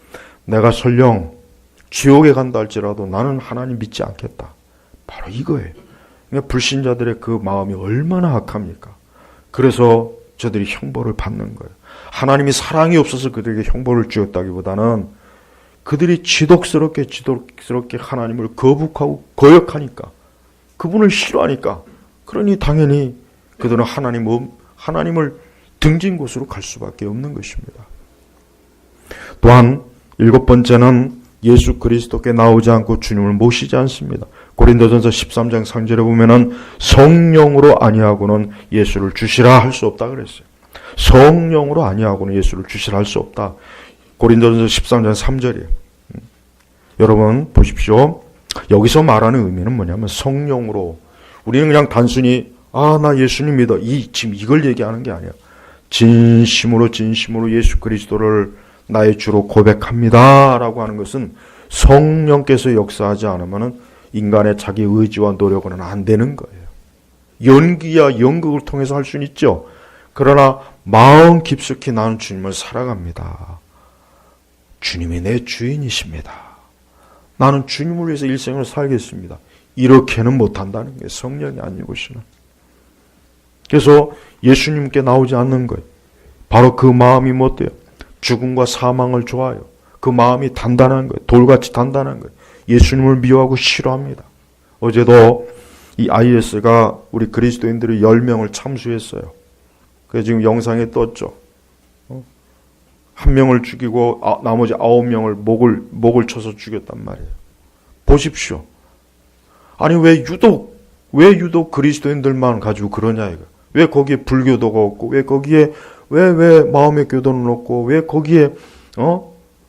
내가 설령 지옥에 간다 할지라도 나는 하나님 믿지 않겠다. 바로 이거예요. 그러니까 불신자들의 그 마음이 얼마나 악합니까? 그래서 저들이 형벌을 받는 거예요. 하나님이 사랑이 없어서 그들에게 형벌을 주었다기보다는 그들이 지독스럽게 하나님을 거북하고 거역하니까, 그분을 싫어하니까, 그러니 당연히 그들은 하나님을 등진 곳으로 갈 수밖에 없는 것입니다. 또한 7번째는 예수 그리스도께 나오지 않고 주님을 모시지 않습니다. 고린도전서 13장 3절에 보면은 성령으로 아니하고는 예수를 주시라 할 수 없다 그랬어요. 성령으로 아니하고는 예수를 주시라 할 수 없다. 고린도전서 13장 3절이에요. 여러분 보십시오. 여기서 말하는 의미는 뭐냐면 성령으로, 우리는 그냥 단순히 나 예수님 믿어, 지금 이걸 얘기하는 게 아니야. 진심으로 예수 그리스도를 나의 주로 고백합니다 라고 하는 것은 성령께서 역사하지 않으면 인간의 자기 의지와 노력으로는 안 되는 거예요. 연기야 연극을 통해서 할 수는 있죠. 그러나 마음 깊숙이 나는 주님을 사랑합니다. 주님이 내 주인이십니다. 나는 주님을 위해서 일생을 살겠습니다. 이렇게는 못한다는 게 성령이 아니고서는. 그래서 예수님께 나오지 않는 거예요. 바로 그 마음이 못돼요. 죽음과 사망을 좋아해요. 그 마음이 단단한 거예요. 돌같이 단단한 거예요. 예수님을 미워하고 싫어합니다. 어제도 이 IS가 우리 그리스도인들의 10명을 참수했어요. 그래서 지금 영상에 떴죠. 한 명을 죽이고 나머지 9명을 목을 쳐서 죽였단 말이에요. 보십시오. 아니 왜 유독 그리스도인들만 가지고 그러냐 이거. 왜 거기에 불교도가 없고, 왜 거기에 왜 마음의 교도는 없고, 왜 거기에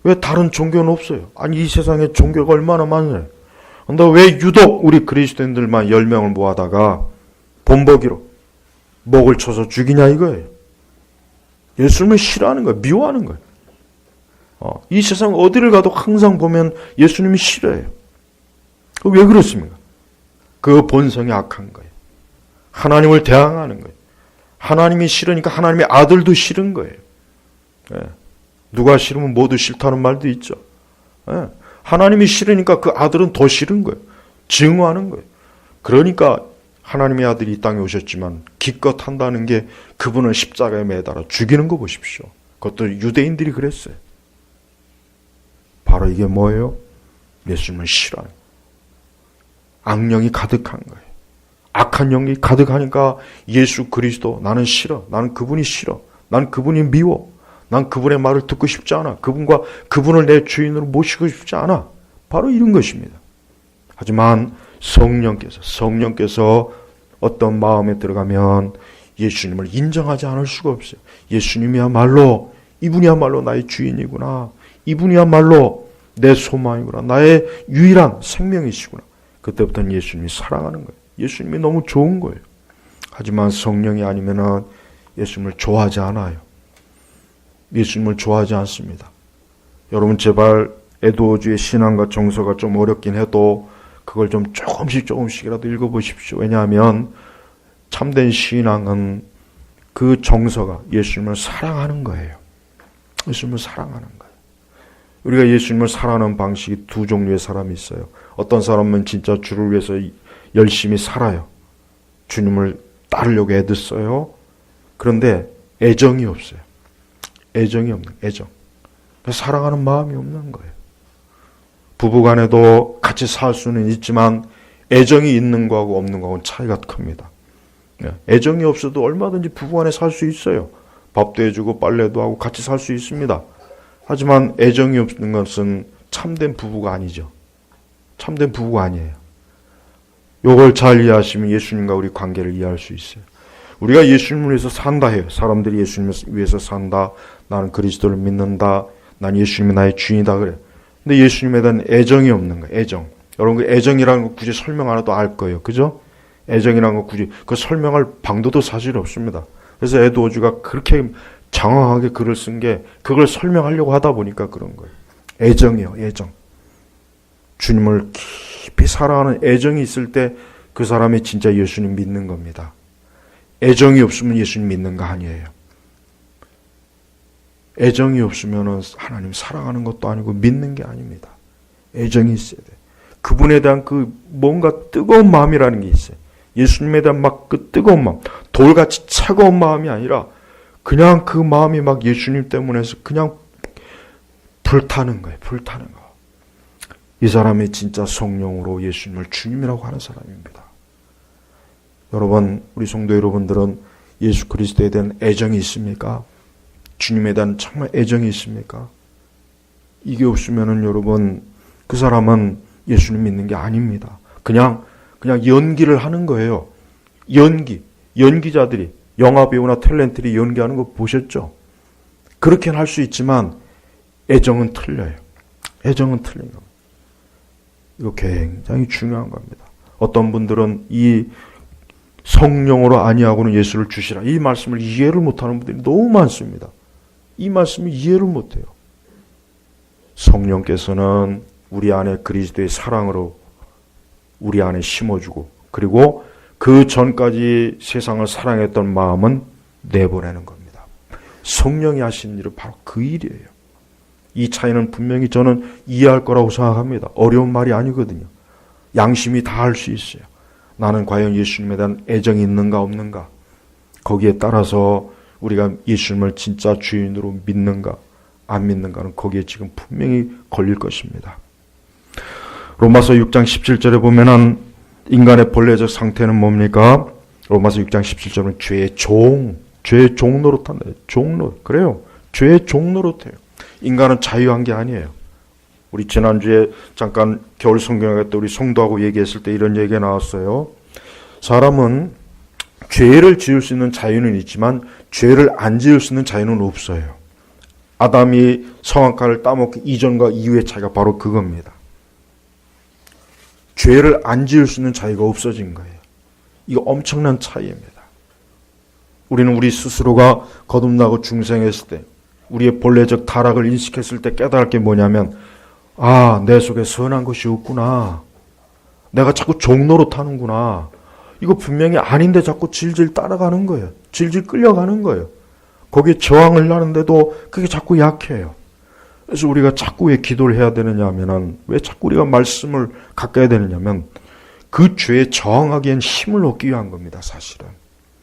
왜 다른 종교는 없어요? 아니 이 세상에 종교가 얼마나 많아요. 근데 왜 유독 우리 그리스도인들만 10명을 모아다가 본보기로 목을 쳐서 죽이냐 이거예요. 예수님을 싫어하는 거예요. 미워하는 거예요. 이 세상 어디를 가도 항상 보면 예수님이 싫어해요. 왜 그렇습니까? 그 본성이 악한 거예요. 하나님을 대항하는 거예요. 하나님이 싫으니까 하나님의 아들도 싫은 거예요. 누가 싫으면 모두 싫다는 말도 있죠. 하나님이 싫으니까 그 아들은 더 싫은 거예요. 증오하는 거예요. 그러니까 하나님의 아들이 이 땅에 오셨지만 기껏 한다는 게 그분을 십자가에 매달아 죽이는 거 보십시오. 그것도 유대인들이 그랬어요. 바로 이게 뭐예요? 예수님을 싫어하는 거예요. 악령이 가득한 거예요. 악한 영이 가득하니까 예수 그리스도 나는 싫어. 나는 그분이 싫어. 난 그분이 미워. 난 그분의 말을 듣고 싶지 않아. 그분을 내 주인으로 모시고 싶지 않아. 바로 이런 것입니다. 하지만 성령께서 어떤 마음에 들어가면 예수님을 인정하지 않을 수가 없어요. 예수님이야말로 이분이야말로 나의 주인이구나. 이분이야말로 내 소망이구나. 나의 유일한 생명이시구나. 그때부터는 예수님이 사랑하는 거예요. 예수님이 너무 좋은 거예요. 하지만 성령이 아니면은 예수님을 좋아하지 않아요. 예수님을 좋아하지 않습니다. 여러분 제발 에드워즈의 신앙과 정서가 좀 어렵긴 해도 그걸 좀 조금씩이라도 읽어보십시오. 왜냐하면 참된 신앙은 그 정서가 예수님을 사랑하는 거예요. 예수님을 사랑하는 거예요. 우리가 예수님을 사랑하는 방식이 두 종류의 사람이 있어요. 어떤 사람은 진짜 주를 위해서 열심히 살아요. 주님을 따르려고 애써요. 그런데 애정이 없어요. 애정이 없는 애정. 사랑하는 마음이 없는 거예요. 부부간에도 같이 살 수는 있지만 애정이 있는 거하고 없는 거하고는 차이가 큽니다. 애정이 없어도 얼마든지 부부간에 살 수 있어요. 밥도 해주고 빨래도 하고 같이 살 수 있습니다. 하지만 애정이 없는 것은 참된 부부가 아니죠. 참된 부부가 아니에요. 이걸 잘 이해하시면 예수님과 우리 관계를 이해할 수 있어요. 우리가 예수님을 위해서 산다 해요. 사람들이 예수님을 위해서 산다. 나는 그리스도를 믿는다. 난 예수님이 나의 주인이다 그래. 근데 예수님에 대한 애정이 없는 거예요. 애정. 여러분 그 애정이라는 거 굳이 설명 안 해도 알 거예요. 그죠? 애정이라는 거 굳이 그 설명할 방도도 사실 없습니다. 그래서 에드워즈가 그렇게 장황하게 글을 쓴 게 그걸 설명하려고 하다 보니까 그런 거예요. 애정이요. 애정. 주님을 깊이 사랑하는 애정이 있을 때 그 사람이 진짜 예수님 믿는 겁니다. 애정이 없으면 예수님 믿는 거 아니에요. 애정이 없으면 하나님 사랑하는 것도 아니고 믿는 게 아닙니다. 애정이 있어야 돼. 그분에 대한 그 뭔가 뜨거운 마음이라는 게 있어요. 예수님에 대한 막 그 뜨거운 마음, 돌같이 차가운 마음이 아니라 그냥 그 마음이 막 예수님 때문에 해서 그냥 불타는 거예요. 불타는 거. 이 사람이 진짜 성령으로 예수님을 주님이라고 하는 사람입니다. 여러분, 우리 성도 여러분들은 예수 그리스도에 대한 애정이 있습니까? 주님에 대한 정말 애정이 있습니까? 이게 없으면은 여러분, 그 사람은 예수님 믿는 게 아닙니다. 그냥 연기를 하는 거예요. 연기자들이 영화배우나 탤런트들이 연기하는 거 보셨죠? 그렇게는 할 수 있지만 애정은 틀려요. 애정은 틀린 겁니다. 이거 굉장히 중요한 겁니다. 어떤 분들은 이 성령으로 아니하고는 예수를 주시라, 이 말씀을 이해를 못하는 분들이 너무 많습니다. 이 말씀을 이해를 못해요. 성령께서는 우리 안에 그리스도의 사랑으로 우리 안에 심어주고, 그리고 그 전까지 세상을 사랑했던 마음은 내보내는 겁니다. 성령이 하시는 일은 바로 그 일이에요. 이 차이는 분명히 저는 이해할 거라고 생각합니다. 어려운 말이 아니거든요. 양심이 다 할 수 있어요. 나는 과연 예수님에 대한 애정이 있는가 없는가, 거기에 따라서 우리가 예수님을 진짜 주인으로 믿는가 안 믿는가는 거기에 지금 분명히 걸릴 것입니다. 로마서 6장 17절에 보면은 인간의 본래적 상태는 뭡니까? 로마서 6장 17절은 죄의 종 노릇한다. 종노릇. 그래요. 죄의 종 노릇해요. 인간은 자유한 게 아니에요. 우리 지난주에 잠깐 겨울 성경회 때 우리 성도하고 얘기했을 때 이런 얘기가 나왔어요. 사람은 죄를 지을 수 있는 자유는 있지만 죄를 안 지을 수 있는 자유는 없어요. 아담이 성악과를 따먹기 이전과 이후의 차이가 바로 그겁니다. 죄를 안 지을 수 있는 자유가 없어진 거예요. 이거 엄청난 차이입니다. 우리는 우리 스스로가 거듭나고 중생했을 때, 우리의 본래적 타락을 인식했을 때 깨달을 게 뭐냐면, 아, 내 속에 선한 것이 없구나. 내가 자꾸 종노릇하는구나. 이거 분명히 아닌데 자꾸 질질 따라가는 거예요. 질질 끌려가는 거예요. 거기에 저항을 하는데도 그게 자꾸 약해요. 그래서 우리가 자꾸 왜 기도를 해야 되느냐 하면은, 왜 자꾸 우리가 말씀을 가까이 되느냐면, 그 죄에 저항하기엔 힘을 얻기 위한 겁니다, 사실은.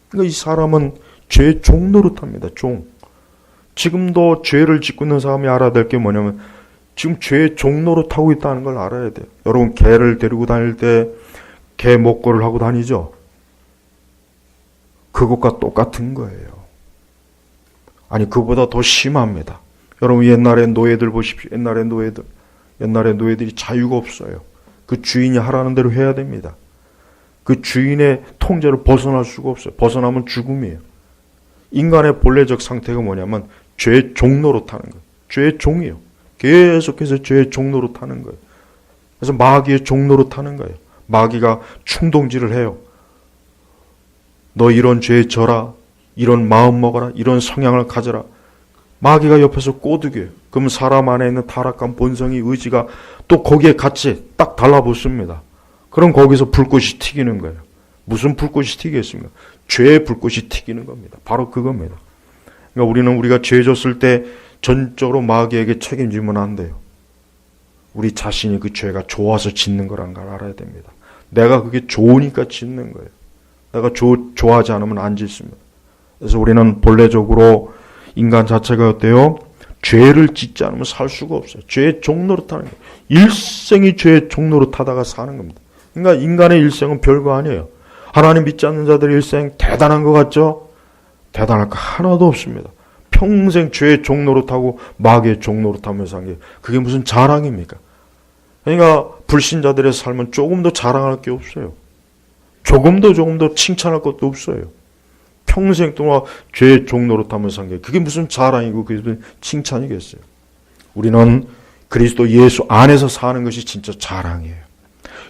그러니까 이 사람은 죄의 종 노릇합니다, 종. 지금도 죄를 짓고 있는 사람이 알아야 될 게 뭐냐면, 지금 죄의 종 노릇하고 있다는 걸 알아야 돼요. 여러분, 개를 데리고 다닐 때 개 목걸이를 하고 다니죠? 그것과 똑같은 거예요. 아니, 그보다 더 심합니다. 여러분, 옛날에 노예들 보십시오. 옛날에 노예들이 자유가 없어요. 그 주인이 하라는 대로 해야 됩니다. 그 주인의 통제를 벗어날 수가 없어요. 벗어나면 죽음이에요. 인간의 본래적 상태가 뭐냐면 죄의 종 노릇하는 거예요. 죄의 종이에요. 계속해서 죄의 종 노릇하는 거예요. 그래서 마귀의 종 노릇하는 거예요. 마귀가 충동질을 해요. 너 이런 죄에 져라. 이런 마음 먹어라. 이런 성향을 가져라. 마귀가 옆에서 꼬드겨요. 그럼 사람 안에 있는 타락한 본성이, 의지가 또 거기에 같이 딱 달라붙습니다. 그럼 거기서 불꽃이 튀기는 거예요. 무슨 불꽃이 튀겠습니까? 죄의 불꽃이 튀기는 겁니다. 바로 그겁니다. 그러니까 우리가 죄 졌을 때 전적으로 마귀에게 책임지면 안 돼요. 우리 자신이 그 죄가 좋아서 짓는 거란 걸 알아야 됩니다. 내가 그게 좋으니까 짓는 거예요. 내가 좋아하지 않으면 안 짓습니다. 그래서 우리는 본래적으로 인간 자체가 어때요? 죄를 짓지 않으면 살 수가 없어요. 죄의 종노릇하는 거예요. 일생이 죄의 종노릇하다가 사는 겁니다. 그러니까 인간의 일생은 별거 아니에요. 하나님 믿지 않는 자들의 일생 대단한 것 같죠? 대단할 거 하나도 없습니다. 평생 죄의 종노릇하고 마귀의 종노릇하면서 한 게 그게 무슨 자랑입니까? 그러니까 불신자들의 삶은 조금도 자랑할 게 없어요. 조금도 칭찬할 것도 없어요. 평생 동안 죄의 종노릇하면서 한 게 그게 무슨 자랑이고 그게 무슨 칭찬이겠어요. 우리는 그리스도 예수 안에서 사는 것이 진짜 자랑이에요.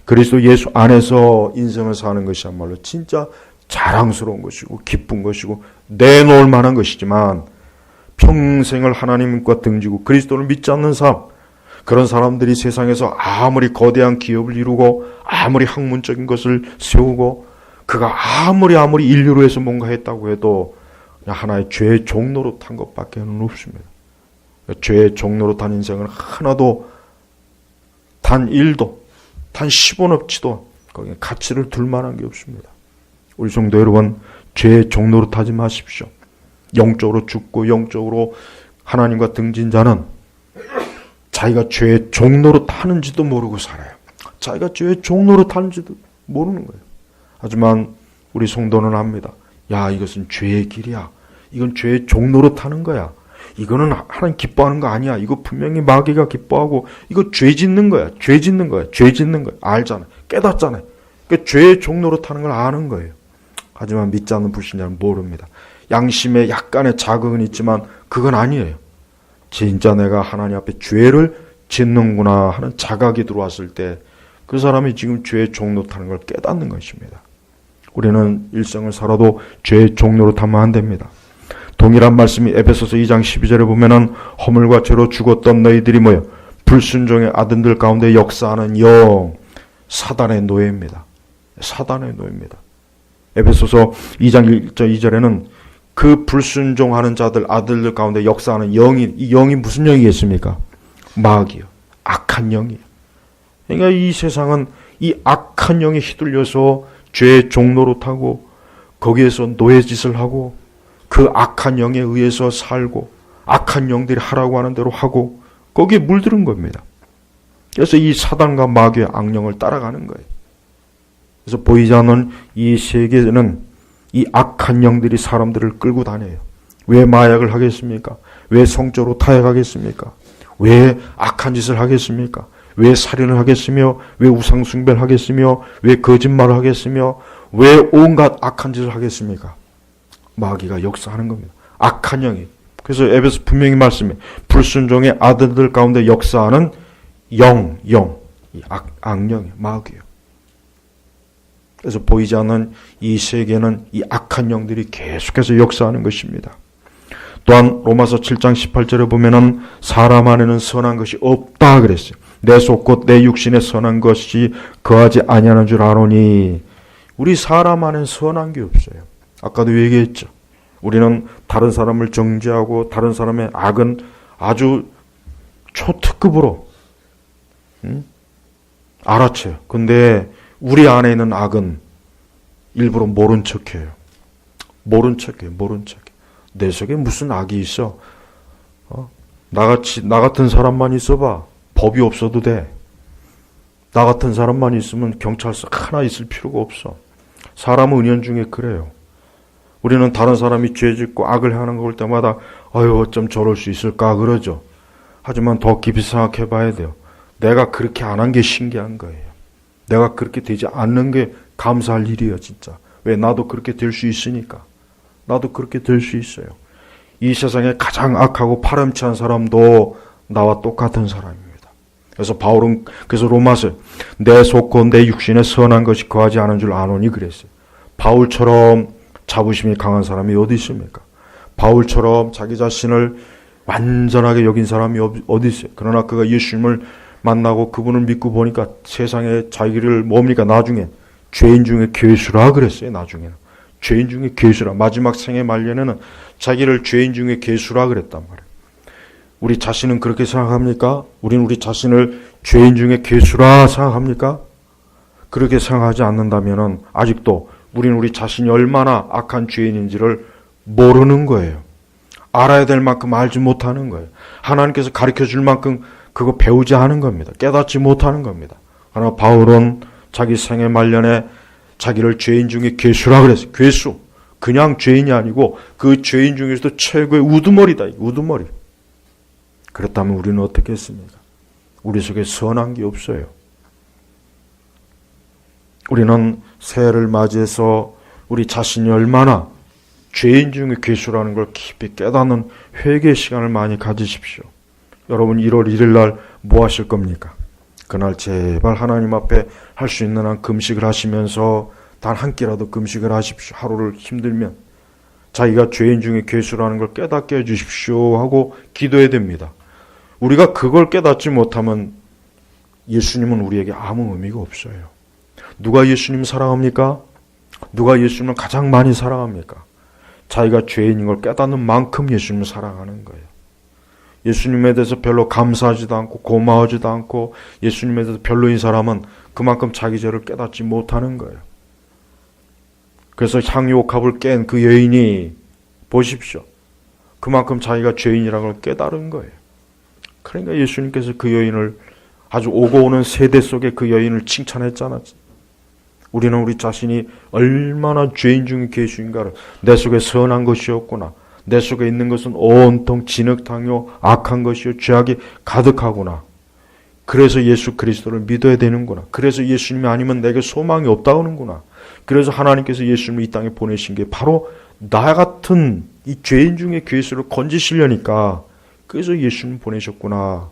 그리스도 예수 안에서 인생을 사는 것이야말로 진짜 자랑스러운 것이고 기쁜 것이고 내놓을 만한 것이지만, 평생을 하나님과 등지고 그리스도를 믿지 않는 사람, 그런 사람들이 세상에서 아무리 거대한 기업을 이루고 아무리 학문적인 것을 세우고 그가 아무리 인류로 해서 뭔가 했다고 해도 그냥 하나의 죄의 종노릇한 것밖에는 없습니다. 죄의 종노릇한 인생은 하나도 단 1도 단 10원어치도 거기에 가치를 둘 만한 게 없습니다. 우리 성도 여러분, 죄의 종노릇하지 마십시오. 영적으로 죽고 영적으로 하나님과 등진 자는 자기가 죄의 종노릇하는지도 모르고 살아요. 자기가 죄의 종노릇하는지도 모르는 거예요. 하지만 우리 성도는 압니다. 야, 이것은 죄의 길이야. 이건 죄의 종노릇하는 거야. 이거는 하나님 기뻐하는 거 아니야. 이거 분명히 마귀가 기뻐하고 이거 죄 짓는 거야. 죄 짓는 거야. 알잖아. 깨닫잖아. 그러니까 죄의 종노릇하는 걸 아는 거예요. 하지만 믿지 않는 불신자는 모릅니다. 양심에 약간의 자극은 있지만 그건 아니에요. 진짜 내가 하나님 앞에 죄를 짓는구나 하는 자각이 들어왔을 때 그 사람이 지금 죄의 종노릇하는 걸 깨닫는 것입니다. 우리는 일생을 살아도 죄의 종노릇하면 안 됩니다. 동일한 말씀이 에베소서 2장 12절에 보면은 허물과 죄로 죽었던 너희들이 뭐예요? 불순종의 아들들 가운데 역사하는 영, 사단의 노예입니다. 사단의 노예입니다. 에베소서 2장 1절 2절에는 그 불순종하는 자들, 아들들 가운데 역사하는 영이, 이 영이 무슨 영이겠습니까? 마귀요. 악한 영이에요. 그러니까 이 세상은 이 악한 영에 휘둘려서 죄의 종노릇하고 거기에서 노예짓을 하고 그 악한 영에 의해서 살고 악한 영들이 하라고 하는 대로 하고 거기에 물들은 겁니다. 그래서 이 사단과 마귀의 악령을 따라가는 거예요. 그래서 보이지 않는 이 세계는 이 악한 영들이 사람들을 끌고 다녀요. 왜 마약을 하겠습니까? 왜 성적으로 타협하겠습니까? 왜 악한 짓을 하겠습니까? 왜 살인을 하겠으며 왜 우상숭배를 하겠으며 왜 거짓말을 하겠으며 왜 온갖 악한 짓을 하겠습니까? 마귀가 역사하는 겁니다. 악한 영이. 그래서 에베소 분명히 말씀해 불순종의 아들들 가운데 역사하는 영, 이 악령이 마귀예요. 그래서 보이지 않는 이 세계는 이 악한 영들이 계속해서 역사하는 것입니다. 또한 로마서 7장 18절에 보면은 사람 안에는 선한 것이 없다 그랬어요. 내 속 곧 내 육신에 선한 것이 거하지 아니하는 줄 아노니. 우리 사람 안에는 선한 게 없어요. 아까도 얘기했죠. 우리는 다른 사람을 정죄하고 다른 사람의 악은 아주 초특급으로 알아채요. 근데 우리 안에 있는 악은 일부러 모른 척해요. 모른 척해요. 내 속에 무슨 악이 있어? 나 같은 사람만 있어봐. 법이 없어도 돼. 나 같은 사람만 있으면 경찰서 하나 있을 필요가 없어. 사람은 은연중에 그래요. 우리는 다른 사람이 죄 짓고 악을 하는 거 볼 때마다 어쩜 저럴 수 있을까 그러죠. 하지만 더 깊이 생각해 봐야 돼요. 내가 그렇게 안 한 게 신기한 거예요. 내가 그렇게 되지 않는 게 감사할 일이에요, 진짜. 왜? 나도 그렇게 될 수 있으니까. 나도 그렇게 될 수 있어요. 이 세상에 가장 악하고 파렴치한 사람도 나와 똑같은 사람입니다. 그래서 바울은 그래서 로마서 내 속 곧 내 육신에 선한 것이 거하지 않은 줄 아노니 그랬어요. 바울처럼 자부심이 강한 사람이 어디 있습니까? 바울처럼 자기 자신을 완전하게 여긴 사람이 어디 있어요? 그러나 그가 예수님을 만나고 그분을 믿고 보니까 세상에 자기를 뭡니까? 나중에 죄인 중에 괴수라 그랬어요. 나중에는 죄인 중에 괴수라. 마지막 생애 말년에는 자기를 죄인 중에 괴수라 그랬단 말이에요. 우리 자신은 그렇게 생각합니까? 우리는 우리 자신을 죄인 중에 괴수라 생각합니까? 그렇게 생각하지 않는다면 아직도 우리는 우리 자신이 얼마나 악한 죄인인지를 모르는 거예요. 알아야 될 만큼 알지 못하는 거예요. 하나님께서 가르쳐 줄 만큼 그거 배우지 않은 겁니다. 깨닫지 못하는 겁니다. 그러나 바울은 자기 생애 말년에 자기를 죄인 중에 괴수라 그랬어요. 괴수. 그냥 죄인이 아니고 그 죄인 중에서도 최고의 우두머리다. 우두머리. 그렇다면 우리는 어떻게 했습니까? 우리 속에 선한 게 없어요. 우리는 새해를 맞이해서 우리 자신이 얼마나 죄인 중에 괴수라는 걸 깊이 깨닫는 회개 시간을 많이 가지십시오. 여러분 1월 1일 날 뭐 하실 겁니까? 그날 제발 하나님 앞에 할 수 있는 한 금식을 하시면서 단 한 끼라도 금식을 하십시오. 하루를 힘들면 자기가 죄인 중에 괴수라는 걸 깨닫게 해주십시오 하고 기도해야 됩니다. 우리가 그걸 깨닫지 못하면 예수님은 우리에게 아무 의미가 없어요. 누가 예수님 사랑합니까? 누가 예수님을 가장 많이 사랑합니까? 자기가 죄인인 걸 깨닫는 만큼 예수님을 사랑하는 거예요. 예수님에 대해서 별로 감사하지도 않고 고마워하지도 않고 예수님에 대해서 별로인 사람은 그만큼 자기 죄를 깨닫지 못하는 거예요. 그래서 향유옥합을 깬 그 여인이 보십시오. 그만큼 자기가 죄인이라는 걸 깨달은 거예요. 그러니까 예수님께서 그 여인을 아주 오고 오는 세대 속에 그 여인을 칭찬했잖아요. 우리는 우리 자신이 얼마나 죄인 중에 괴수인가를 내 속에 선한 것이 없구나. 내 속에 있는 것은 온통 진흙탕이요 악한 것이요 죄악이 가득하구나. 그래서 예수 그리스도를 믿어야 되는구나. 그래서 예수님이 아니면 내게 소망이 없다고 하는구나. 그래서 하나님께서 예수님을 이 땅에 보내신 게 바로 나 같은 이 죄인 중에 괴수를 건지시려니까 그래서 예수님을 보내셨구나.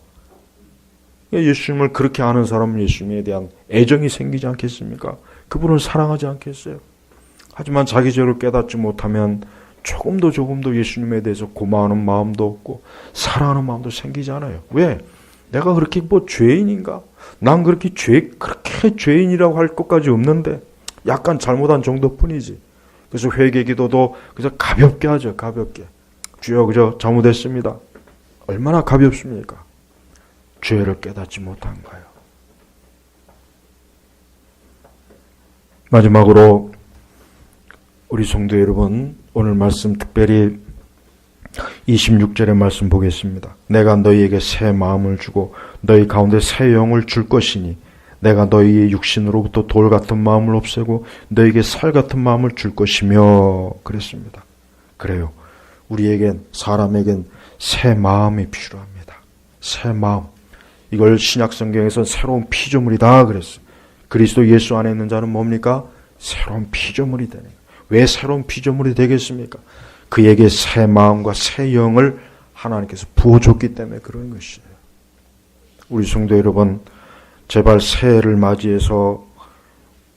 예수님을 그렇게 아는 사람은 예수님에 대한 애정이 생기지 않겠습니까? 그분을 사랑하지 않겠어요? 하지만 자기 죄를 깨닫지 못하면 조금도 예수님에 대해서 고마워하는 마음도 없고 사랑하는 마음도 생기지 않아요. 왜? 내가 그렇게 죄인인가? 난 그렇게 죄인이라고 할 것까지 없는데 약간 잘못한 정도뿐이지. 그래서 회개 기도도 그저 가볍게 하죠. 가볍게. 주여 그저 잘못했습니다. 얼마나 가볍습니까? 죄를 깨닫지 못한 거예요. 마지막으로 우리 성도 여러분, 오늘 말씀 특별히 26절의 말씀 보겠습니다. 내가 너희에게 새 마음을 주고 너희 가운데 새 영을 줄 것이니 내가 너희의 육신으로부터 돌 같은 마음을 없애고 너희에게 살 같은 마음을 줄 것이며 그랬습니다. 그래요. 우리에겐 사람에겐 새 마음이 필요합니다. 새 마음. 이걸 신약 성경에서는 새로운 피조물이다 그랬어요. 그리스도 예수 안에 있는 자는 뭡니까? 새로운 피조물이 되는 거예요. 왜 새로운 피조물이 되겠습니까? 그에게 새 마음과 새 영을 하나님께서 부어줬기 때문에 그런 것이에요. 우리 성도 여러분, 제발 새해를 맞이해서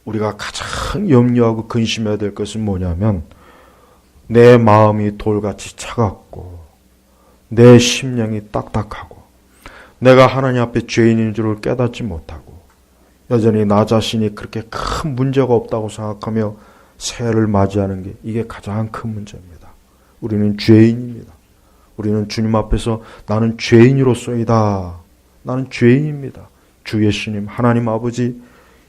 우리가 가장 염려하고 근심해야 될 것은 뭐냐면 내 마음이 돌같이 차갑고 내 심령이 딱딱하고 내가 하나님 앞에 죄인인 줄을 깨닫지 못하고 여전히 나 자신이 그렇게 큰 문제가 없다고 생각하며 새해를 맞이하는 게 이게 가장 큰 문제입니다. 우리는 죄인입니다. 우리는 주님 앞에서 나는 죄인으로서이다. 나는 죄인입니다. 주 예수님, 하나님 아버지,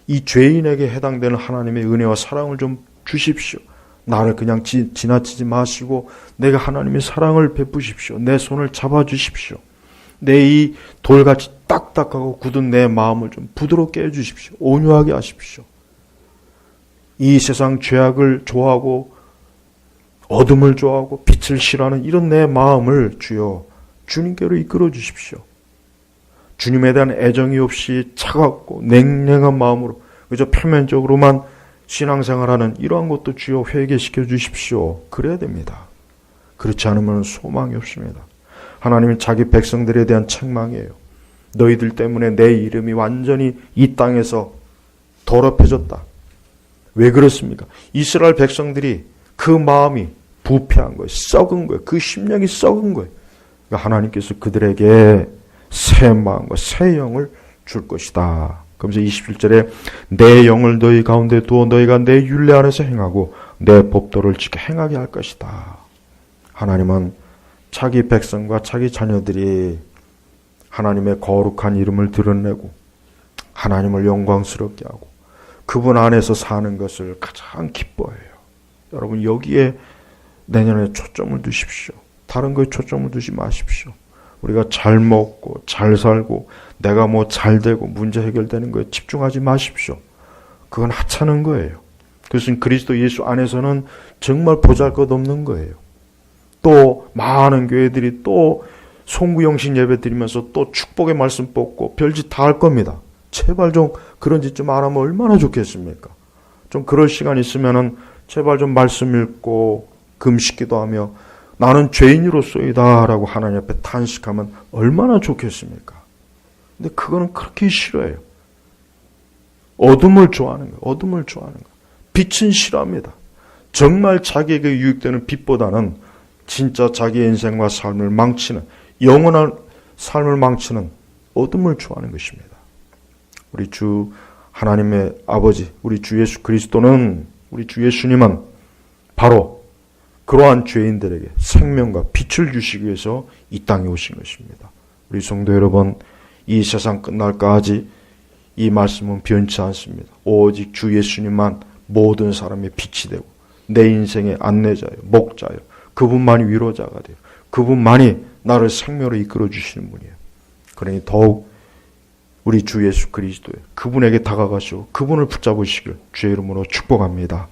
이 죄인에게 해당되는 하나님의 은혜와 사랑을 좀 주십시오. 나를 그냥 지나치지 마시고 내가 하나님의 사랑을 베푸십시오. 내 손을 잡아주십시오. 내 이 돌같이 딱딱하고 굳은 내 마음을 좀 부드럽게 해주십시오. 온유하게 하십시오. 이 세상 죄악을 좋아하고 어둠을 좋아하고 빛을 싫어하는 이런 내 마음을 주여 주님께로 이끌어 주십시오. 주님에 대한 애정이 없이 차갑고 냉랭한 마음으로 그저 표면적으로만 신앙생활하는 이러한 것도 주여 회개시켜 주십시오. 그래야 됩니다. 그렇지 않으면 소망이 없습니다. 하나님은 자기 백성들에 대한 책망이에요. 너희들 때문에 내 이름이 완전히 이 땅에서 더럽혀졌다. 왜 그렇습니까? 이스라엘 백성들이 그 마음이 부패한 거예요. 썩은 거예요. 그 심령이 썩은 거예요. 그러니까 하나님께서 그들에게 새 마음과 새 영을 줄 것이다. 그러면서 27절에 내 영을 너희 가운데 두어 너희가 내 율례 안에서 행하고 내 법도를 지켜 행하게 할 것이다. 하나님은 자기 백성과 자기 자녀들이 하나님의 거룩한 이름을 드러내고 하나님을 영광스럽게 하고 그분 안에서 사는 것을 가장 기뻐해요. 여러분 여기에 내년에 초점을 두십시오. 다른 거에 초점을 두지 마십시오. 우리가 잘 먹고 잘 살고 내가 뭐 잘 되고 문제 해결되는 거에 집중하지 마십시오. 그건 하찮은 거예요. 그것은 그리스도 예수 안에서는 정말 보잘것없는 거예요. 또 많은 교회들이 또 송구영신 예배 드리면서 또 축복의 말씀 뽑고 별짓 다 할 겁니다. 제발 좀 그런 짓 좀 안 하면 얼마나 좋겠습니까? 좀 그럴 시간 있으면은 제발 좀 말씀 읽고 금식기도 하며 나는 죄인으로서이다 라고 하나님 앞에 탄식하면 얼마나 좋겠습니까? 근데 그거는 그렇게 싫어해요. 어둠을 좋아하는 거예요. 어둠을 좋아하는 거예요. 빛은 싫어합니다. 정말 자기에게 유익되는 빛보다는 진짜 자기의 인생과 삶을 망치는 영원한 삶을 망치는 어둠을 좋아하는 것입니다. 우리 주 하나님의 아버지 우리 주 예수 그리스도는 우리 주 예수님은 바로 그러한 죄인들에게 생명과 빛을 주시기 위해서 이 땅에 오신 것입니다. 우리 성도 여러분 이 세상 끝날까지 이 말씀은 변치 않습니다. 오직 주 예수님만 모든 사람의 빛이 되고 내 인생의 안내자예요. 목자예요. 그분만이 위로자가 돼요. 그분만이 나를 생명으로 이끌어 주시는 분이에요. 그러니 더욱 우리 주 예수 그리스도에 그분에게 다가가시고 그분을 붙잡으시길 주의 이름으로 축복합니다.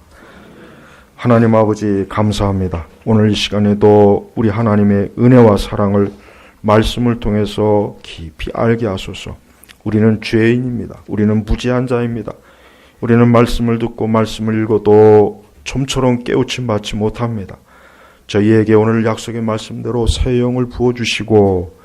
하나님 아버지 감사합니다. 오늘 이 시간에도 우리 하나님의 은혜와 사랑을 말씀을 통해서 깊이 알게 하소서. 우리는 죄인입니다. 우리는 무지한 자입니다. 우리는 말씀을 듣고 말씀을 읽어도 좀처럼 깨우침 받지 못합니다. 저희에게 오늘 약속의 말씀대로 새 영을 부어주시고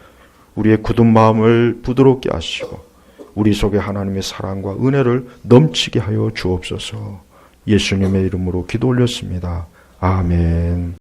우리의 굳은 마음을 부드럽게 하시고 우리 속에 하나님의 사랑과 은혜를 넘치게 하여 주옵소서. 예수님의 이름으로 기도 올렸습니다. 아멘.